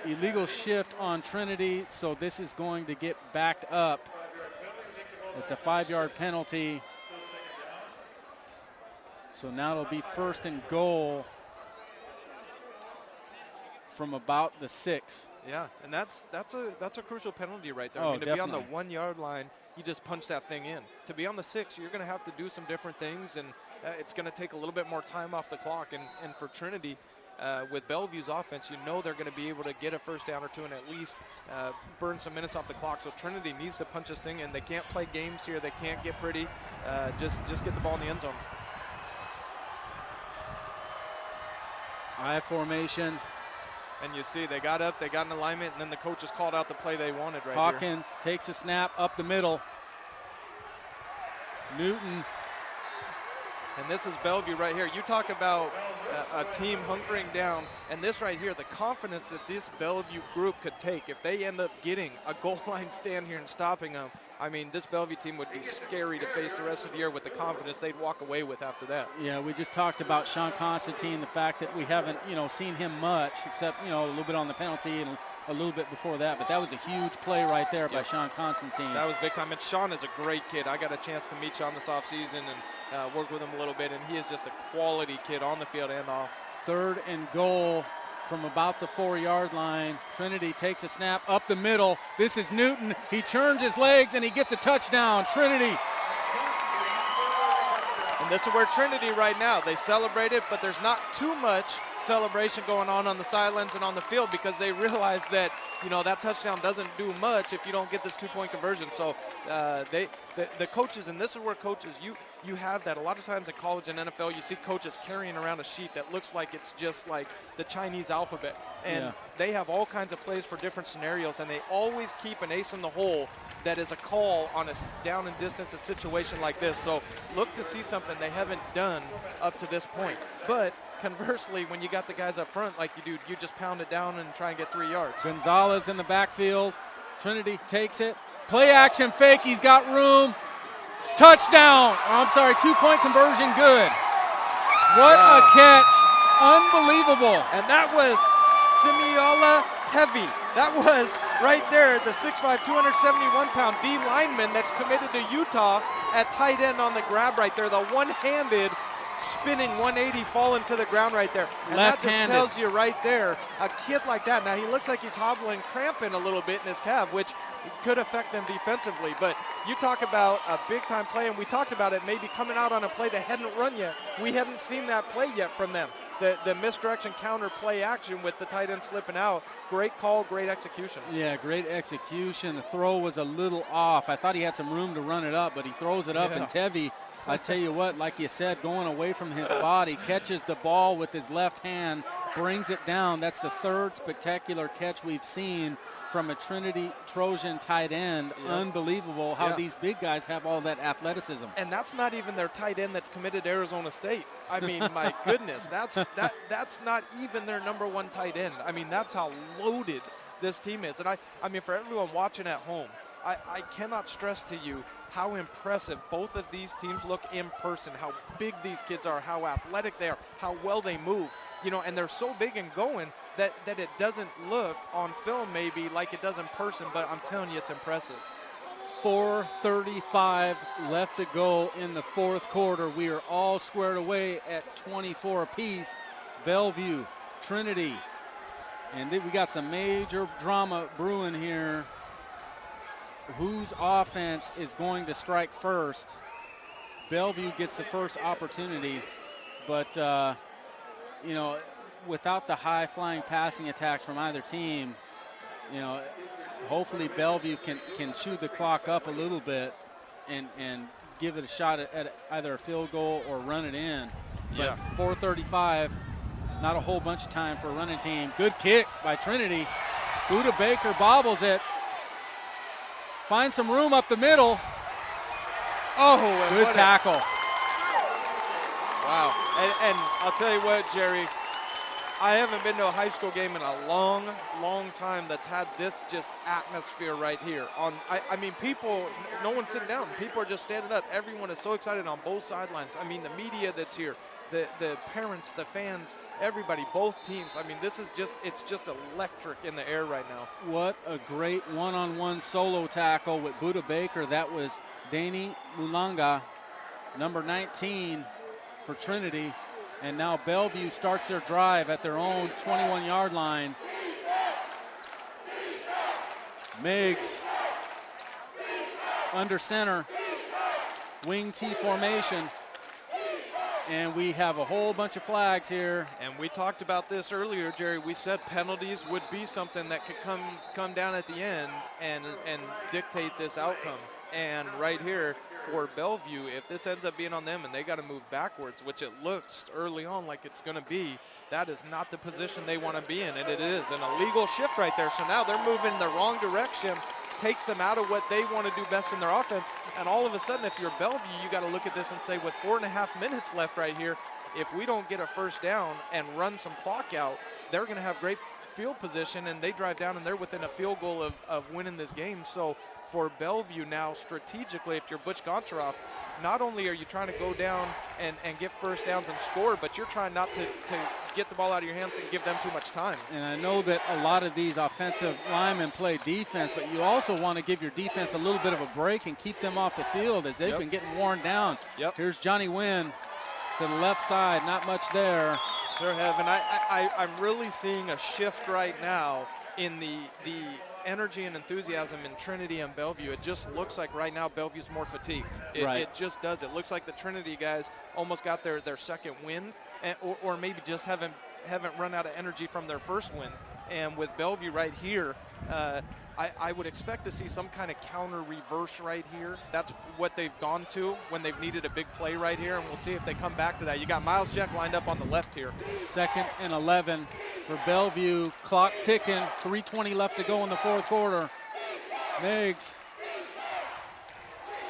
Illegal shift on Trinity, so this is going to get backed up. It's a 5-yard penalty. So now it'll be 1st and goal from about the 6. Yeah, and that's a crucial penalty right there. Oh, I mean, to definitely. be on the 1-yard line, you just punch that thing in. To be on the 6, you're going to have to do some different things, and it's going to take a little bit more time off the clock. And for Trinity, with Bellevue's offense, you know they're going to be able to get a 1st down or 2 and at least burn some minutes off the clock. So Trinity needs to punch this thing in. They can't play games here. They can't get pretty. Just get the ball in the end zone. I formation. And you see they got up, they got in alignment, and then the coaches called out the play they wanted right Hawkins takes a snap up the middle. Newton. And this is Bellevue right here. You talk about a team hunkering down, and this right here, the confidence that this Bellevue group could take if they end up getting a goal line stand here and stopping them. I mean, this Bellevue team would be scary to face the rest of the year with the confidence they'd walk away with after that. Yeah, we just talked about Sean Constantine, the fact that we haven't, seen him much except, a little bit on the penalty and a little bit before that. But that was a huge play right there by Sean Constantine. That was big time. And Sean is a great kid. I got a chance to meet Sean this offseason and work with him a little bit, and he is just a quality kid on the field and off. 3rd and goal from about the 4-yard line. Trinity takes a snap up the middle. This is Newton. He turns his legs and he gets a touchdown. Trinity. And this is where Trinity right now, they celebrate it, but there's not too much celebration going on the sidelines and on the field because they realize that, that touchdown doesn't do much if you don't get this 2-point conversion. So the coaches, and this is where coaches, you have that a lot of times in college and NFL, you see coaches carrying around a sheet that looks like it's just like the Chinese alphabet. And they have all kinds of plays for different scenarios, and they always keep an ace in the hole that is a call on a down and distance a situation like this. So look to see something they haven't done up to this point. But conversely, when you got the guys up front like you do, you just pound it down and try and get 3 yards. Gonzales in the backfield. Trinity takes it. Play action fake. He's got room. Touchdown. 2-point conversion. Good. What a catch. Unbelievable. And that was Simiola Tevi. That was right there, the 6'5", 271-pound D lineman that's committed to Utah at tight end on the grab right there. The one-handed spinning 180, falling to the ground right there. And Left-handed. that just tells you right there, a kid like that, now he looks like he's hobbling, cramping a little bit in his calf, which could affect them defensively. But you talk about a big-time play, and we talked about it maybe coming out on a play that hadn't run yet. We hadn't seen that play yet from them. The misdirection counter play action with the tight end slipping out. Great call, great execution. Yeah, great execution. The throw was a little off. I thought he had some room to run it up, but he throws it up, and Tevye, I tell you what, like you said, going away from his body, catches the ball with his left hand, brings it down. That's the third spectacular catch we've seen from a Trinity Trojan tight end. Unbelievable how these big guys have all that athleticism. And that's not even their tight end that's committed to Arizona State. I mean, my goodness, that's not even their number one tight end. I mean, that's how loaded this team is. And I mean, for everyone watching at home, I cannot stress to you how impressive both of these teams look in person, how big these kids are, how athletic they are, how well they move. You know, and they're so big and going that it doesn't look on film maybe like it does in person, but I'm telling you, it's impressive. 4:35 left to go in the fourth quarter. We are all squared away at 24 apiece. Bellevue, Trinity, and we got some major drama brewing here. Whose offense is going to strike first? Bellevue gets the first opportunity, but you know, without the high-flying passing attacks from either team, you know, hopefully Bellevue can chew the clock up a little bit and give it a shot at either a field goal or run it in. Yeah. But 4:35, not a whole bunch of time for a running team. Good kick by Trinity. Buda Baker bobbles it. Finds some room up the middle. Oh, good tackle. Wow. And I'll tell you what, Jerry, I haven't been to a high school game in a long, long time that's had this just atmosphere right here. I mean, people, no one's sitting down. People are just standing up. Everyone is so excited on both sidelines. I mean, the media that's here, the parents, the fans, everybody, both teams. I mean, it's just electric in the air right now. What a great one-on-one solo tackle with Buda Baker. That was Danny Mulanga, number 19 for Trinity. And now Bellevue starts their drive at their own 21-yard line. Miggs under center, wing T formation. And we have a whole bunch of flags here. And we talked about this earlier, Jerry. We said penalties would be something that could come down at the end and dictate this outcome. And right here for Bellevue, if this ends up being on them and they got to move backwards, which it looks early on like it's going to be, that is not the position they want to be in, and it is an illegal shift right there. So now they're moving in the wrong direction, takes them out of what they want to do best in their offense. And all of a sudden, if you're Bellevue, you got to look at this and say, with 4.5 minutes left right here, if we don't get a first down and run some clock out, they're going to have great field position, and they drive down and they're within a field goal of winning this game. So for Bellevue now, strategically, if you're Butch Goncharoff, not only are you trying to go down and get first downs and score, but you're trying not to get the ball out of your hands and give them too much time. And I know that a lot of these offensive linemen play defense, but you also want to give your defense a little bit of a break and keep them off the field as they've been getting worn down. Here's Johnny Wynn to the left side, not much there. Sir Heaven, I'm really seeing a shift right now in the energy and enthusiasm in Trinity and Bellevue. It just looks like right now Bellevue's more fatigued. It just does. It looks like the Trinity guys almost got their second win, or maybe just haven't run out of energy from their first win. And with Bellevue right here, I would expect to see some kind of counter reverse right here. That's what they've gone to when they've needed a big play right here, and we'll see if they come back to that. You got Miles Jack lined up on the left here. 2nd and 11 for Bellevue. Clock ticking, 3:20 left to go in the fourth quarter. Miggs,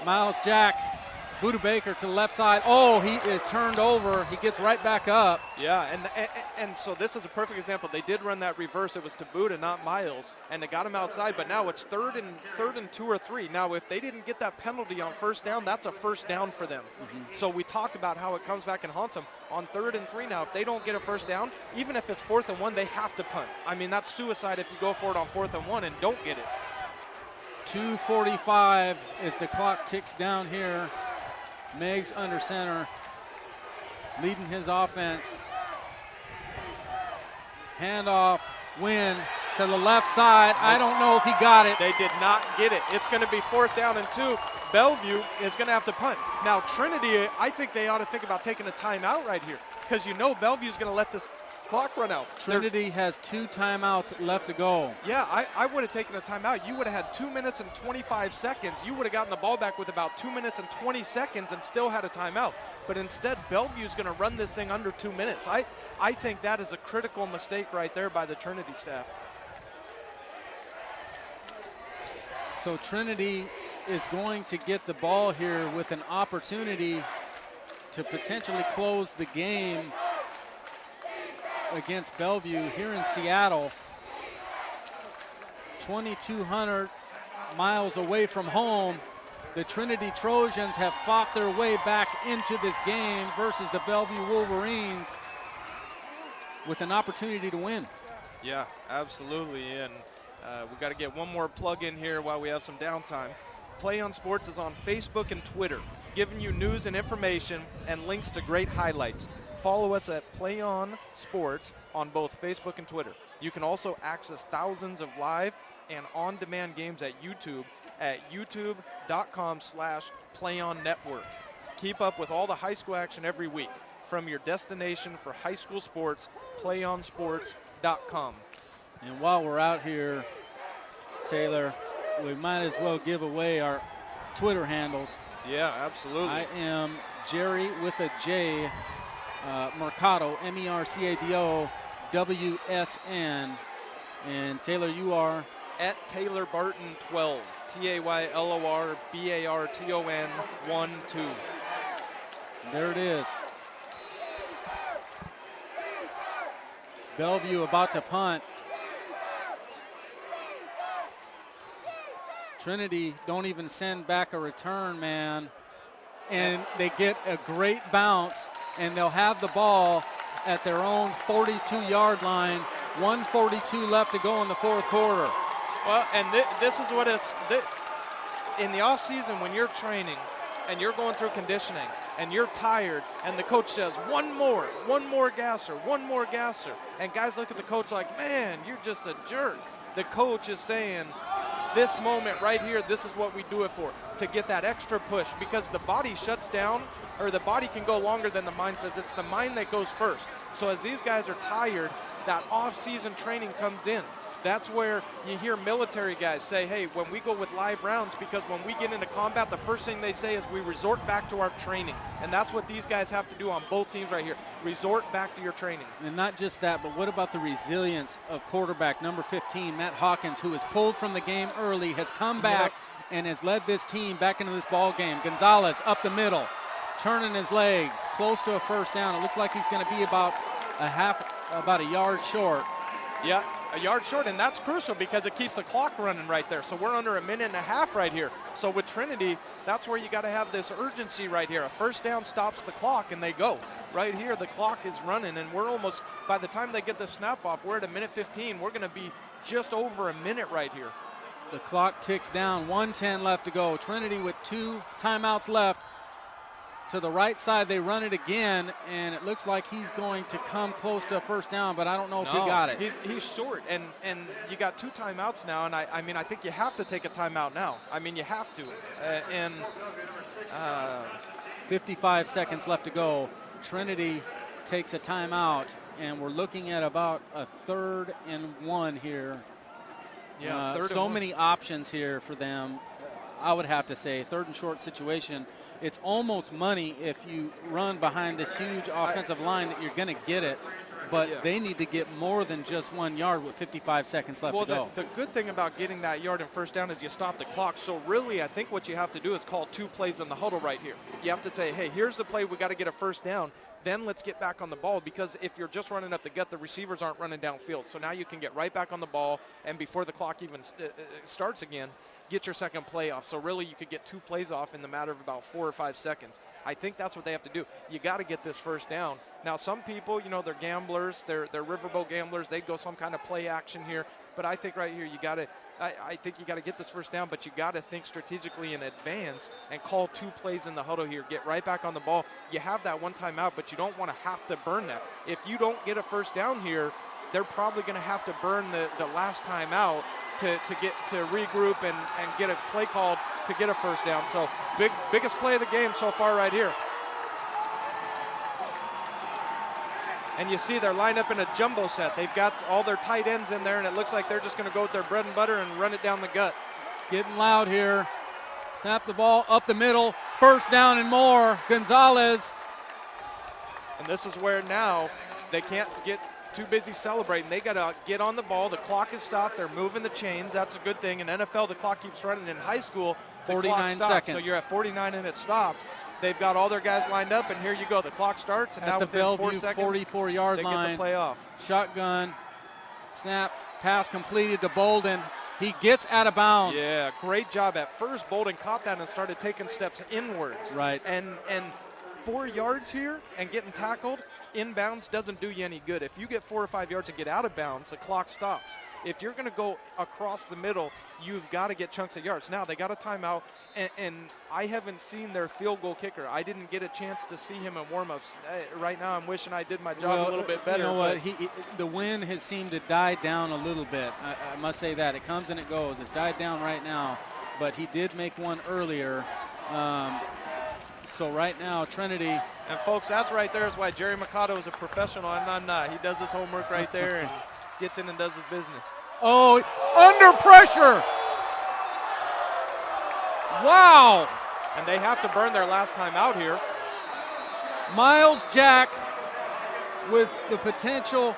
Miles Jack, Buda Baker to the left side. Oh, he is turned over. He gets right back up. Yeah, and so this is a perfect example. They did run that reverse. It was to Buda, not Miles, and they got him outside. But now it's third and 2 or 3. Now, if they didn't get that penalty on first down, that's a first down for them. So we talked about how it comes back and haunts them on 3rd and 3. Now, if they don't get a first down, even if it's 4th and 1, they have to punt. I mean, that's suicide if you go for it on 4th and 1 and don't get it. 2:45 as the clock ticks down here. Miggs under center. leading his offense. Handoff, Wynn to the left side. I don't know if he got it. They did not get it. It's going to be 4th down and 2. Bellevue is going to have to punt. Now, Trinity, I think they ought to think about taking a timeout right here because Bellevue's going to let this clock run out. Trinity has 2 timeouts left to go. Yeah, I would have taken a timeout. You would have had 2 minutes and 25 seconds. You would have gotten the ball back with about 2 minutes and 20 seconds and still had a timeout. But instead, Bellevue's going to run this thing under 2 minutes. I think that is a critical mistake right there by the Trinity staff. So Trinity is going to get the ball here with an opportunity to potentially close the game against Bellevue here in Seattle. 2,200 miles away from home. The Trinity Trojans have fought their way back into this game versus the Bellevue Wolverines with an opportunity to win. Yeah, absolutely. And we've got to get one more plug in here while we have some downtime. Play on Sports is on Facebook and Twitter, giving you news and information and links to great highlights. Follow us at Play on Sports on both Facebook and Twitter. You can also access thousands of live and on-demand games at YouTube at youtube.com/PlayOnNetwork. Keep up with all the high school action every week from your destination for high school sports, PlayOnSports.com. And while we're out here, Taylor, we might as well give away our Twitter handles. Yeah, absolutely. I am Jerry with a J, Mercado, MERCADO, WSN. And Taylor, you are? At Taylor Barton 12, TaylorBarton 12. There it is. Bellevue about to punt. Trinity don't even send back a return, man. And they get a great bounce, and they'll have the ball at their own 42-yard line. 1:42 left to go in the 4th quarter. Well, and this is what it's in the off season when you're training and you're going through conditioning and you're tired and the coach says one more gasser, and guys look at the coach like, man, you're just a jerk. The coach is saying, this moment right here, this is what we do it for, to get that extra push, because the body shuts down, or the body can go longer than the mind says. It's the mind that goes first. So as these guys are tired, that off-season training comes in. That's where you hear military guys say, hey, when we go with live rounds, because when we get into combat, the first thing they say is we resort back to our training. And that's what these guys have to do on both teams right here. Resort back to your training. And not just that, but what about the resilience of quarterback number 15, Matt Hawkins, who was pulled from the game early, has come back and has led this team back into this ball game. Gonzales up the middle, turning his legs, close to a 1st down. It looks like he's going to be about a yard short. Yeah, a yard short, and that's crucial because it keeps the clock running right there. So we're under a minute and a half right here. So with Trinity, that's where you got to have this urgency right here. A 1st down stops the clock, and they go. Right here, the clock is running, and we're almost, by the time they get the snap off, we're at a minute 15. We're going to be just over a minute right here. The clock ticks down, 1:10 left to go. Trinity with 2 timeouts left. To the right side, they run it again, and it looks like he's going to come close to a 1st down, but I don't know if he got it. He's short, and you got 2 timeouts now, and I think you have to take a timeout now. You have to. 55 seconds left to go. Trinity takes a timeout, and we're looking at about a 3rd and 1 here. Yeah, so many options here for them. I would have to say 3rd and short situation. It's almost money if you run behind this huge offensive line that you're going to get it, but they need to get more than just 1 yard with 55 seconds left to go. The good thing about getting that yard and 1st down is you stop the clock. So really, I think what you have to do is call 2 plays in the huddle right here. You have to say, hey, here's the play. We got to get a 1st down. Then let's get back on the ball, because if you're just running up the gut, the receivers aren't running downfield. So now you can get right back on the ball, and before the clock even starts again, get your 2nd play off. So really, you could get 2 plays off in the matter of about 4 or 5 seconds. I think that's what they have to do. You got to get this 1st down. Now, some people, they're gamblers. They're riverboat gamblers. They go some kind of play action here. But I think right here, you got to I think you got to get this first down, but you got to think strategically in advance and call 2 plays in the huddle here. Get right back on the ball. You have that one timeout, but you don't want to have to burn that. If you don't get a first down here, they're probably going to have to burn the last timeout to regroup and get a play called to get a first down. So biggest play of the game so far right here. And you see they're lined up in a jumbo set. They've got all their tight ends in there, and it looks like they're just going to go with their bread and butter and run it down the gut. Getting loud here. Snap the ball up the middle. First down and more. Gonzales. And this is where now they can't get too busy celebrating. They got to get on the ball. The clock is stopped. They're moving the chains. That's a good thing. In NFL, the clock keeps running. In high school, the 49 clock stops. seconds. So you're at 49 and it stopped. They've got all their guys lined up, and here you go. The clock starts, and at now the within Bellevue 4 seconds, 44-yard line. They get the play off. Shotgun, snap, pass completed to Bolden. He gets out of bounds. Yeah, great job. At first, Bolden caught that and started taking steps inwards. Right. And 4 yards here and getting tackled inbounds doesn't do you any good. If you get 4 or 5 yards and get out of bounds, the clock stops. If you're going to go across the middle, you've got to get chunks of yards. Now, they got a timeout, and I haven't seen their field goal kicker. I didn't get a chance to see him in warm-ups. Right now, I'm wishing I did my job a little bit better. You know what? The wind has seemed to die down a little bit. I must say that. It comes and it goes. It's died down right now, but he did make one earlier. So right now, Trinity. And, folks, that's right there is why Jerry Mikado is a professional and I'm not. He does his homework right there and gets in and does his business. Oh, under pressure. Wow. And they have to burn their last time out here. Miles Jack with the potential,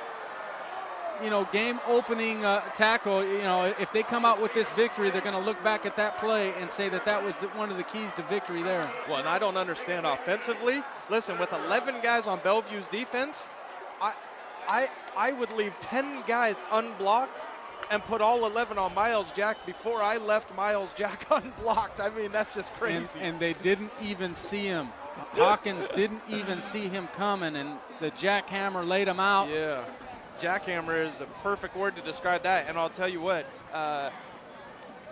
game-opening tackle. If they come out with this victory, they're going to look back at that play and say that was one of the keys to victory there. Well, and I don't understand offensively. Listen, with 11 guys on Bellevue's defense, I would leave 10 guys unblocked and put all 11 on Miles Jack before I left Miles Jack unblocked. I mean, that's just crazy. And they didn't even see him. Hawkins didn't even see him coming, and the jackhammer laid him out. Yeah, jackhammer is the perfect word to describe that. And I'll tell you what,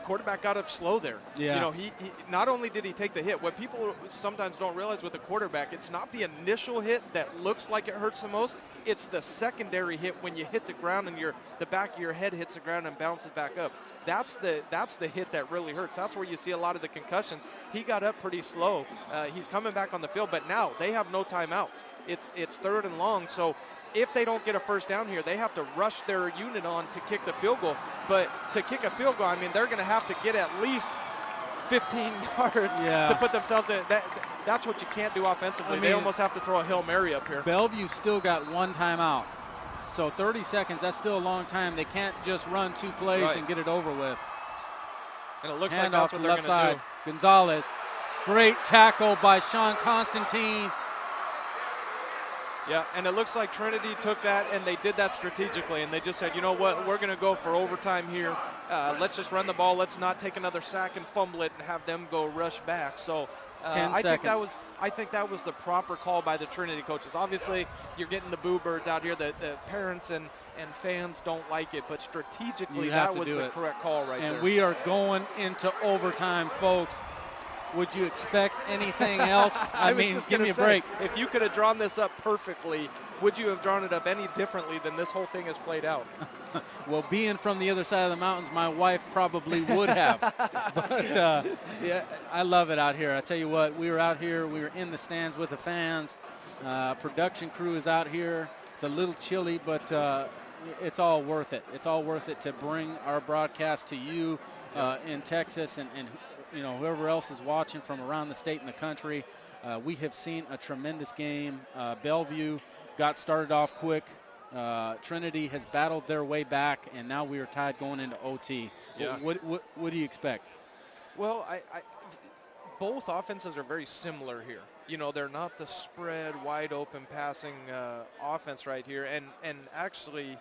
quarterback got up slow there. Yeah. He not only did he take the hit, what people sometimes don't realize with a quarterback, it's not the initial hit that looks like it hurts the most. It's the secondary hit when you hit the ground and the back of your head hits the ground and bounces back up. That's the hit that really hurts. That's where you see a lot of the concussions. He got up pretty slow. He's coming back on the field, but now they have no timeouts. It's 3rd and long, so if they don't get a first down here, they have to rush their unit on to kick the field goal. But to kick a field goal, I mean, they're going to have to get at least 15 yards to put themselves in. That's what you can't do offensively. They almost have to throw a Hail Mary up here. Bellevue still got one timeout. So 30 seconds, that's still a long time. They can't just run 2 plays and get it over with. And it looks like that's what they're going to do. Gonzales, great tackle by Sean Constantine. Yeah, and it looks like Trinity took that and they did that strategically, and they just said, you know what, we're going to go for overtime here. Let's just run the ball. Let's not take another sack and fumble it and have them go rush back. So 10 I seconds. think that was the proper call by the Trinity coaches. Obviously, you're getting the boo birds out here. The parents and fans don't like it, but strategically that was the correct call right there. And we are going into overtime, folks. Would you expect anything else? I mean, give me a break. If you could have drawn this up perfectly, would you have drawn it up any differently than this whole thing has played out? Well, being from the other side of the mountains, my wife probably would have. But, yeah, I love it out here. I tell you what, we were out here. We were in the stands with the fans. Production crew is out here. It's a little chilly, but it's all worth it. It's all worth it to bring our broadcast to you in Texas and whoever else is watching from around the state and the country. We have seen a tremendous game. Bellevue got started off quick. Trinity has battled their way back, and now we are tied going into OT. Yeah. What do you expect? Well, both offenses are very similar here. They're not the spread, wide open passing offense right here. And actually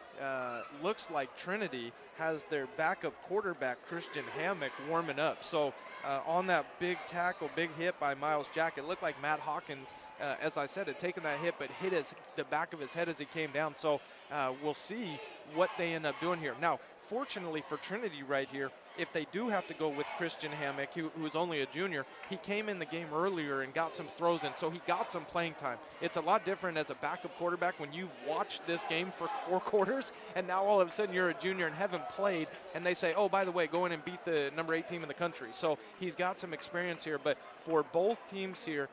looks like Trinity has their backup quarterback, Christian Hammock, warming up. So on that big tackle, big hit by Miles Jack, it looked like Matt Hawkins, as I said, had taken that hit but hit the back of his head as he came down. So we'll see what they end up doing here. Now, fortunately for Trinity right here, if they do have to go with Christian Hammock, who's only a junior, he came in the game earlier and got some throws in, so he got some playing time. It's a lot different as a backup quarterback when you've watched this game for 4 quarters, and now all of a sudden you're a junior and haven't played, and they say, oh, by the way, go in and beat the number 8 team in the country. So he's got some experience here, but for both teams here,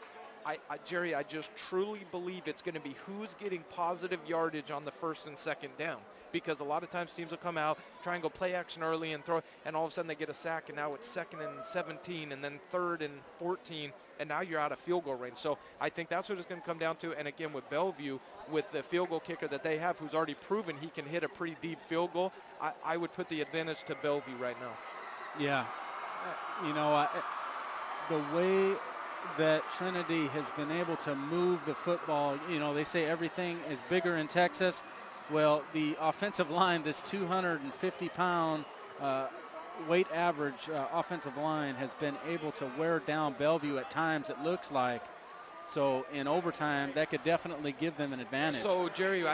Jerry, I just truly believe it's going to be who's getting positive yardage on the first and second down, because a lot of times teams will come out, try and go play action early and throw, and all of a sudden they get a sack, and now it's 2nd and 17, and then 3rd and 14, and now you're out of field goal range. So I think that's what it's going to come down to. And again, with Bellevue, with the field goal kicker that they have, who's already proven he can hit a pretty deep field goal, I would put the advantage to Bellevue right now. Yeah, the way that Trinity has been able to move the football, they say everything is bigger in Texas. Well, the offensive line, this 250-pound weight average offensive line, has been able to wear down Bellevue at times, it looks like. So in overtime, that could definitely give them an advantage. So, Jerry,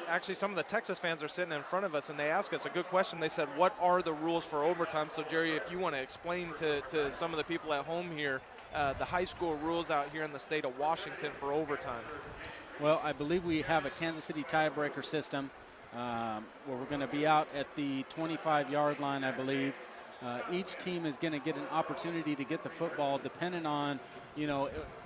actually some of the Texas fans are sitting in front of us, and they asked us a good question. They said, what are the rules for overtime? So, Jerry, if you want to explain to some of the people at home here, the high school rules out here in the state of Washington for overtime. Well, I believe we have a Kansas City tiebreaker system where we're going to be out at the 25-yard line, I believe. Each team is going to get an opportunity to get the football, depending on,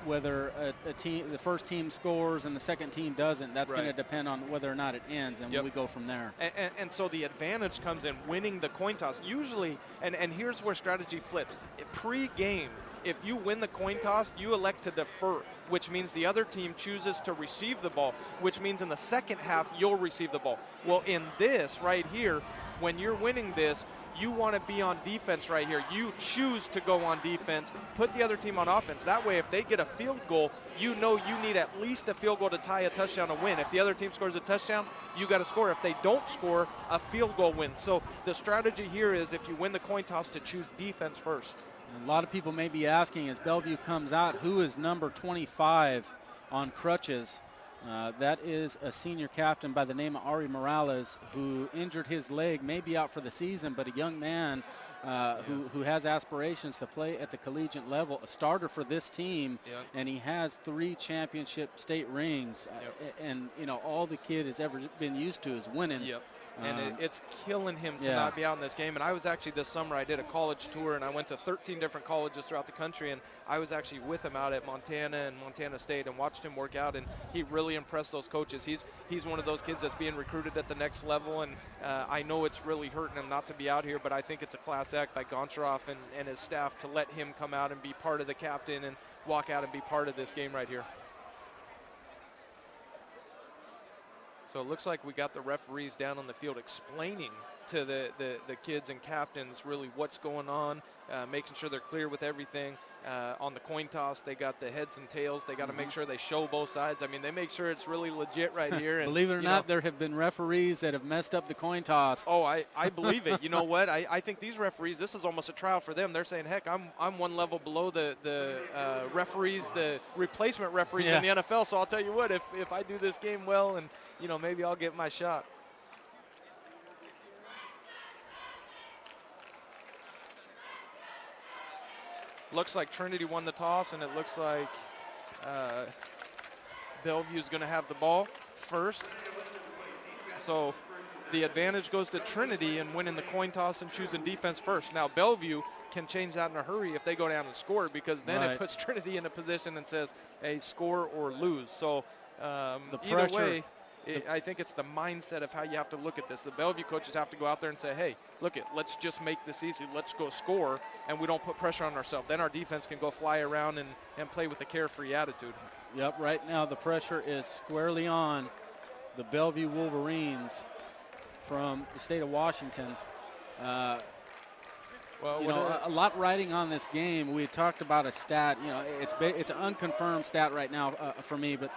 whether the first team scores and the second team doesn't. That's going to depend on whether or not it ends, and we go from there. And so the advantage comes in winning the coin toss. Usually, and here's where strategy flips. Pre-game, if you win the coin toss, you elect to defer, which means the other team chooses to receive the ball, which means in the second half you'll receive the ball. Well, in this right here, when you're winning this, you want to be on defense right here. You choose to go on defense, put the other team on offense. That way, if they get a field goal, you know you need at least a field goal to tie a touchdown to win. If the other team scores a touchdown, you got to score. If they don't score, a field goal wins. So the strategy here is if you win the coin toss, to choose defense first. A lot of people may be asking, as Bellevue comes out, who is number 25 on crutches? That is a senior captain by the name of Ari Morales, who injured his leg, may be out for the season, but a young man who has aspirations to play at the collegiate level, a starter for this team, and he has 3 championship state rings. And, all the kid has ever been used to is winning. And it's killing him to not be out in this game. And I was actually this summer, I did a college tour, and I went to 13 different colleges throughout the country, and I was actually with him out at Montana and Montana State and watched him work out, and he really impressed those coaches. He's one of those kids that's being recruited at the next level, and I know it's really hurting him not to be out here, but I think it's a class act by Gonzales and his staff to let him come out and be part of the captain and walk out and be part of this game right here. So it looks like we got the referees down on the field explaining to the kids and captains really what's going on, making sure they're clear with everything. On the coin toss, they got the heads and tails. They got to make sure they show both sides. I mean, they make sure it's really legit right here. And, believe it or not, there have been referees that have messed up the coin toss. Oh, I believe it. You know what? I think these referees, this is almost a trial for them. They're saying, heck, I'm one level below the referees, the replacement referees in the NFL. So I'll tell you what, if I do this game well and, maybe I'll get my shot. Looks like Trinity won the toss, and it looks like Bellevue's going to have the ball first. So the advantage goes to Trinity in winning the coin toss and choosing defense first. Now Bellevue can change that in a hurry if they go down and score, because then it puts Trinity in a position and says, hey, score or lose. So either way, I think it's the mindset of how you have to look at this. The Bellevue coaches have to go out there and say, hey, look let's just make this easy. Let's go score, and we don't put pressure on ourselves. Then our defense can go fly around and play with a carefree attitude. Yep, right now the pressure is squarely on the Bellevue Wolverines from the state of Washington. A lot riding on this game. We talked about a stat. It's an unconfirmed stat right now for me, but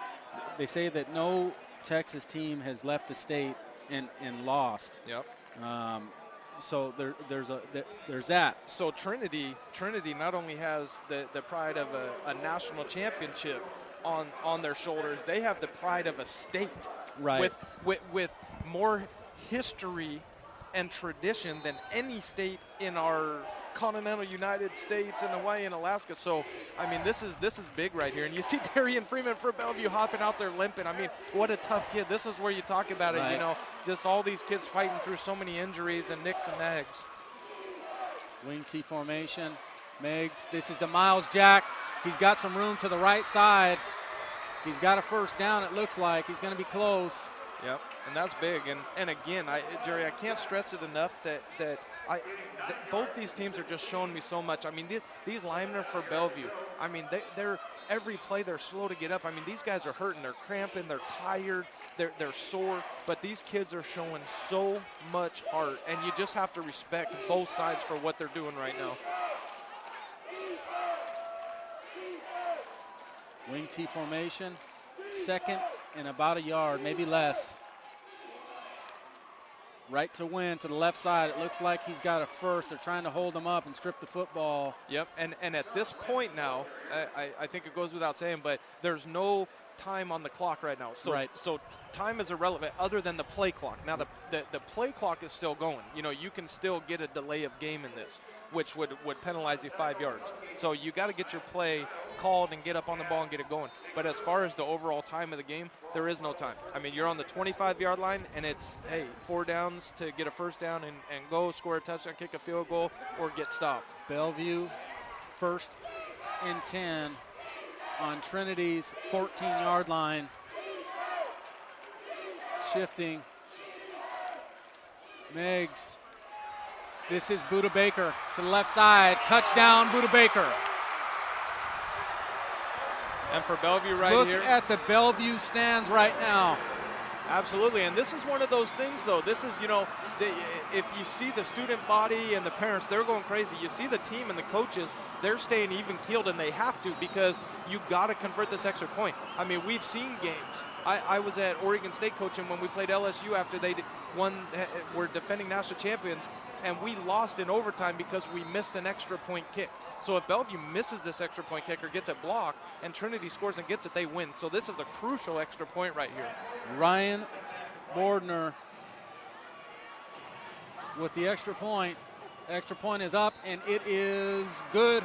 they say that no Texas team has left the state and lost. Yep. So there's that. So Trinity not only has the pride of a national championship on their shoulders, they have the pride of a state. Right. With more history and tradition than any state in our continental United States and Hawaii and Alaska. So, I mean, this is big right here. And you see Darian Freeman for Bellevue hopping out there limping. I mean, what a tough kid. This is where you talk about it, you know, just all these kids fighting through so many injuries and nicks and nags. Wing T formation. Meigs, this is to Miles Jack. He's got some room to the right side. He's got a first down, it looks like. He's going to be close. Yep, and that's big. And again, Jerry, I can't stress it enough that both these teams are just showing me so much. I mean, these linemen for Bellevue, I mean, they're every play they're slow to get up. I mean, these guys are hurting. They're cramping. They're tired. They're sore. But these kids are showing so much heart, and you just have to respect both sides for what they're doing right now. Wing T formation, second and about a yard, maybe less. Right to win to the left side. It looks like he's got a first. They're trying to hold him up and strip the football. Yep, and at this point now, I think it goes without saying, but there's no time on the clock right now. So time is irrelevant other than the play clock. Now the play clock is still going. You know, you can still get a delay of game in this, which would penalize you 5 yards. So you got to get your play called and get up on the ball and get it going. But as far as the overall time of the game, there is no time. I mean, you're on the 25-yard line, and it's, hey, 4 downs to get a first down and go score a touchdown, kick a field goal, or get stopped. Bellevue, 1st and 10 on Trinity's 14-yard line. Shifting. Meigs. This is Buda Baker to the left side. Touchdown, Buda Baker. And for Bellevue right here. Look at the Bellevue stands right now. Absolutely, and this is one of those things, though. This is, you know, if you see the student body and the parents, they're going crazy. You see the team and the coaches, they're staying even-keeled, and they have to because you got to convert this extra point. I mean, we've seen games. I was at Oregon State coaching when we played LSU after they were defending national champions, and we lost in overtime because we missed an extra point kick. So if Bellevue misses this extra point kick or gets it blocked and Trinity scores and gets it, they win. So this is a crucial extra point right here. Ryan Bordner with the extra point. Extra point is up, and it is good.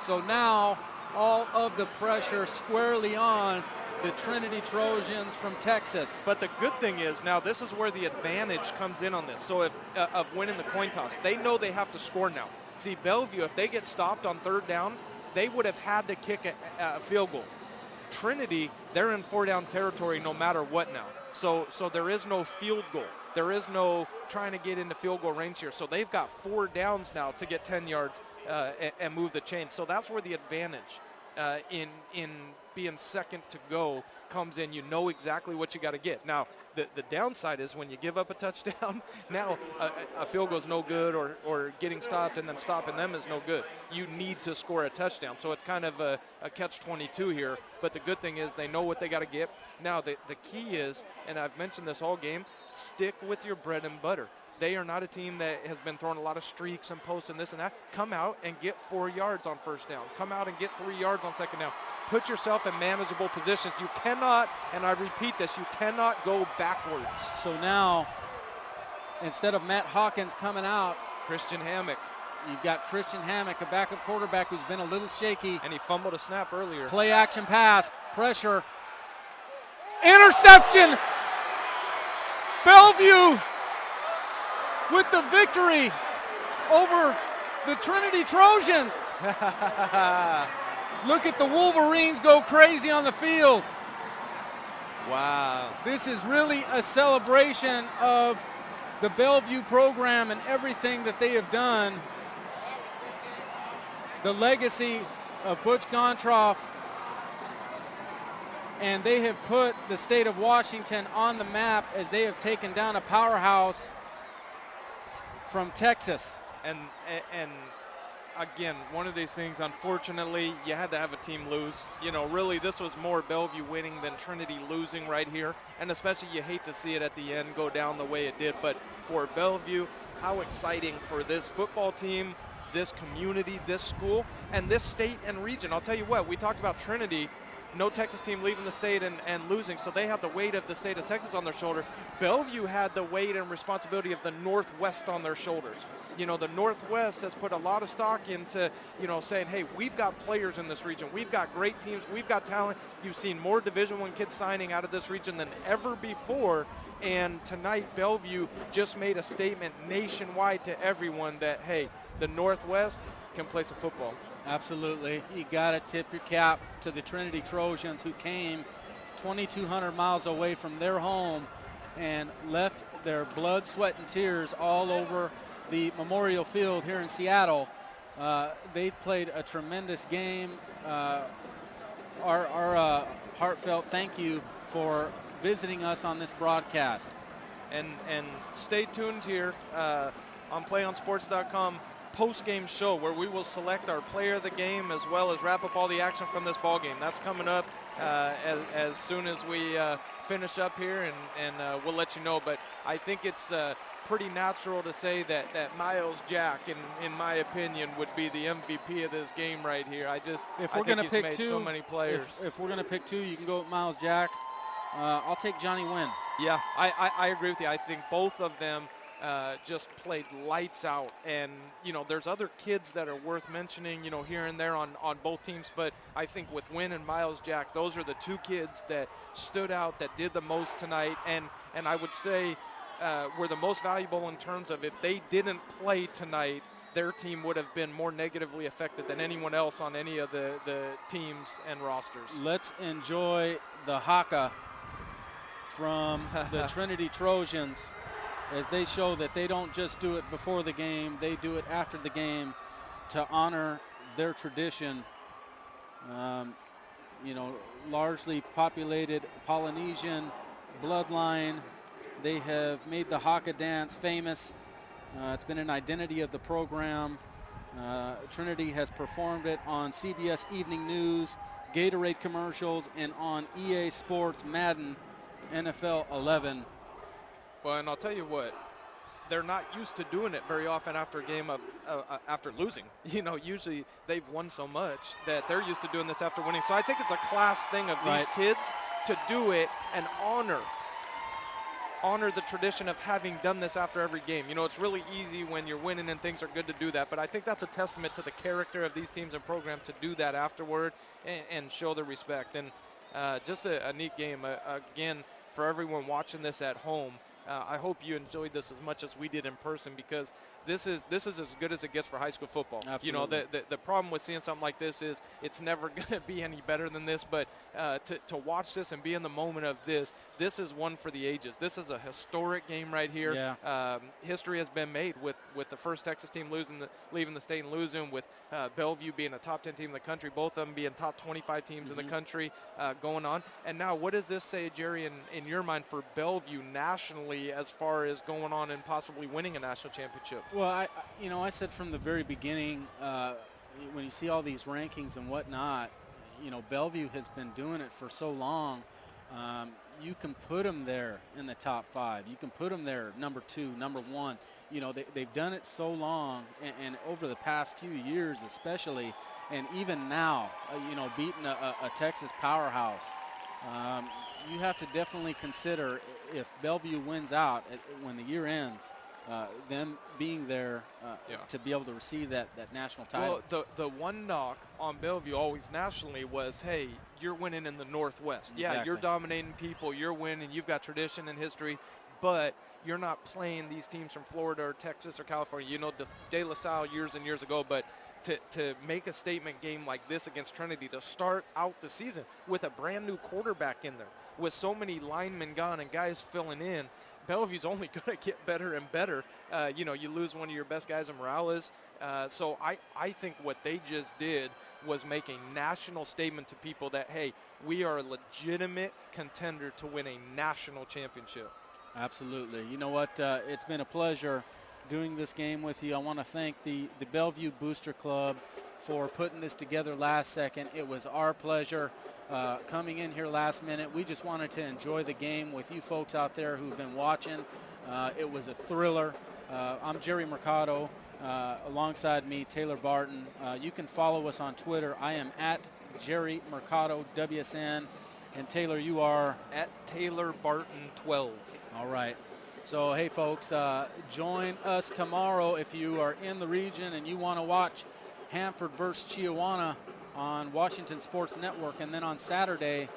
So now all of the pressure squarely on the Trinity Trojans from Texas. But the good thing is now this is where the advantage comes in on this. So if of winning the coin toss, they know they have to score now. See, Bellevue, if they get stopped on 3rd down, they would have had to kick a field goal. Trinity, they're in 4-down territory no matter what now. So there is no field goal. There is no trying to get into field goal range here. So they've got 4 downs now to get 10 yards and move the chain. So that's where the advantage in being second to go comes in. You know exactly what you got to get. Now, the downside is when you give up a touchdown, now a field goal is no good, or getting stopped and then stopping them is no good. You need to score a touchdown. So it's kind of a catch-22 here. But the good thing is they know what they got to get. Now, the key is, and I've mentioned this all game, stick with your bread and butter. They are not a team that has been throwing a lot of streaks and posts and this and that. Come out and get 4 yards on 1st down. Come out and get 3 yards on 2nd down. Put yourself in manageable positions. You cannot, and I repeat this, you cannot go backwards. So now, instead of Matt Hawkins coming out, Christian Hammock. You've got Christian Hammock, a backup quarterback who's been a little shaky. And he fumbled a snap earlier. Play action pass, pressure. Interception! Bellevue with the victory over the Trinity Trojans. Look at the Wolverines go crazy on the field. Wow. This is really a celebration of the Bellevue program and everything that they have done. The legacy of Butch Gontroff, and they have put the state of Washington on the map as they have taken down a powerhouse from Texas. And again, one of these things, unfortunately, you had to have a team lose. You know, really, this was more Bellevue winning than Trinity losing right here. And especially you hate to see it at the end go down the way it did. But for Bellevue, how exciting for this football team, this community, this school, and this state and region. I'll tell you what, we talked about Trinity. no Texas team leaving the state and losing, so they had the weight of the state of Texas on their shoulder. Bellevue had the weight and responsibility of the Northwest on their shoulders. You know, the Northwest has put a lot of stock into, you know, saying, hey, we've got players in this region. We've got great teams. We've got talent. You've seen more Division I kids signing out of this region than ever before. And tonight, Bellevue just made a statement nationwide to everyone that, hey, the Northwest can play some football. Absolutely. You got to tip your cap to the Trinity Trojans, who came 2,200 miles away from their home and left their blood, sweat, and tears all over the Memorial Field here in Seattle. They've played a tremendous game. Our heartfelt thank you for visiting us on this broadcast. And stay tuned here on PlayOnSports.com post-game show, where we will select our player of the game as well as wrap up all the action from this ball game. That's coming up as soon as we finish up here, and we'll let you know. But I think it's pretty natural to say that Miles Jack, in my opinion, would be the MVP of this game right here. If we're going to pick two, so many players. If we're going to pick two, you can go with Miles Jack. I'll take Johnny Wynn. Yeah, I agree with you. I think both of them just played lights out. And, you know, there's other kids that are worth mentioning, you know, here and there on both teams. But I think with Wynn and Miles Jack, those are the two kids that stood out, that did the most tonight. And I would say were the most valuable in terms of, if they didn't play tonight, their team would have been more negatively affected than anyone else on any of the teams and rosters. Let's enjoy the haka from the Trinity Trojans, as they show that they don't just do it before the game, they do it after the game to honor their tradition. You know, largely populated Polynesian bloodline. They have made the haka dance famous. It's been an identity of the program. Trinity has performed it on CBS Evening News, Gatorade commercials, and on EA Sports Madden NFL 11. Well, and I'll tell you what, they're not used to doing it very often after a game of after losing. You know, usually they've won so much that they're used to doing this after winning. So I think it's a class thing of these kids to do it and honor the tradition of having done this after every game. You know, it's really easy when you're winning and things are good to do that, but I think that's a testament to the character of these teams and programs to do that afterward and show the respect. And just a neat game. Again, for everyone watching this at home, I hope you enjoyed this as much as we did in person, because this is as good as it gets for high school football. Absolutely. You know, the problem with seeing something like this is it's never going to be any better than this, but to watch this and be in the moment of this is one for the ages. This is a historic game right here. Yeah. History has been made with the first Texas team leaving the state and losing, with Bellevue being a top 10 team in the country, both of them being top 25 teams in the country going on. And now what does this say, Jerry, in your mind for Bellevue nationally as far as going on and possibly winning a national championship? Well, I said from the very beginning, when you see all these rankings and whatnot, you know, Bellevue has been doing it for so long. You can put them there in the top 5. You can put them there number 2, number 1. You know, they've done it so long, and over the past few years especially, and even now, you know, beating a Texas powerhouse. You have to definitely consider, if Bellevue wins out when the year ends, them being there to be able to receive that national title. Well, the one knock on Bellevue always nationally was, hey, you're winning in the Northwest. Exactly. Yeah, you're dominating people, you're winning, you've got tradition and history, but you're not playing these teams from Florida or Texas or California. You know, De La Salle years and years ago, but to make a statement game like this against Trinity, to start out the season with a brand new quarterback in there, with so many linemen gone and guys filling in, Bellevue's only going to get better and better. You know, you lose one of your best guys in Morales. So I think what they just did was make a national statement to people that, hey, we are a legitimate contender to win a national championship. Absolutely. You know what? It's been a pleasure doing this game with you. I want to thank the Bellevue Booster Club for putting this together last second. It was our pleasure coming in here last minute. We just wanted to enjoy the game with you folks out there who've been watching. It was a thriller. I'm Jerry Mercado. Alongside me, Taylor Barton. You can follow us on Twitter. I am at Jerry Mercado, WSN. And Taylor, you are? At Taylor Barton 12. All right. So, hey, folks, join us tomorrow if you are in the region and you want to watch Hanford versus Chiawana on Washington Sports Network. And then on Saturday,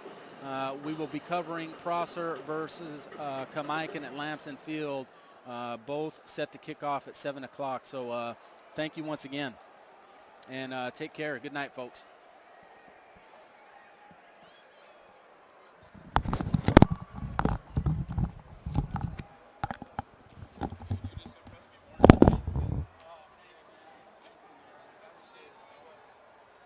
we will be covering Prosser versus Kamaikan at Lamson Field, both set to kick off at 7 o'clock. So thank you once again, and take care. Good night, folks.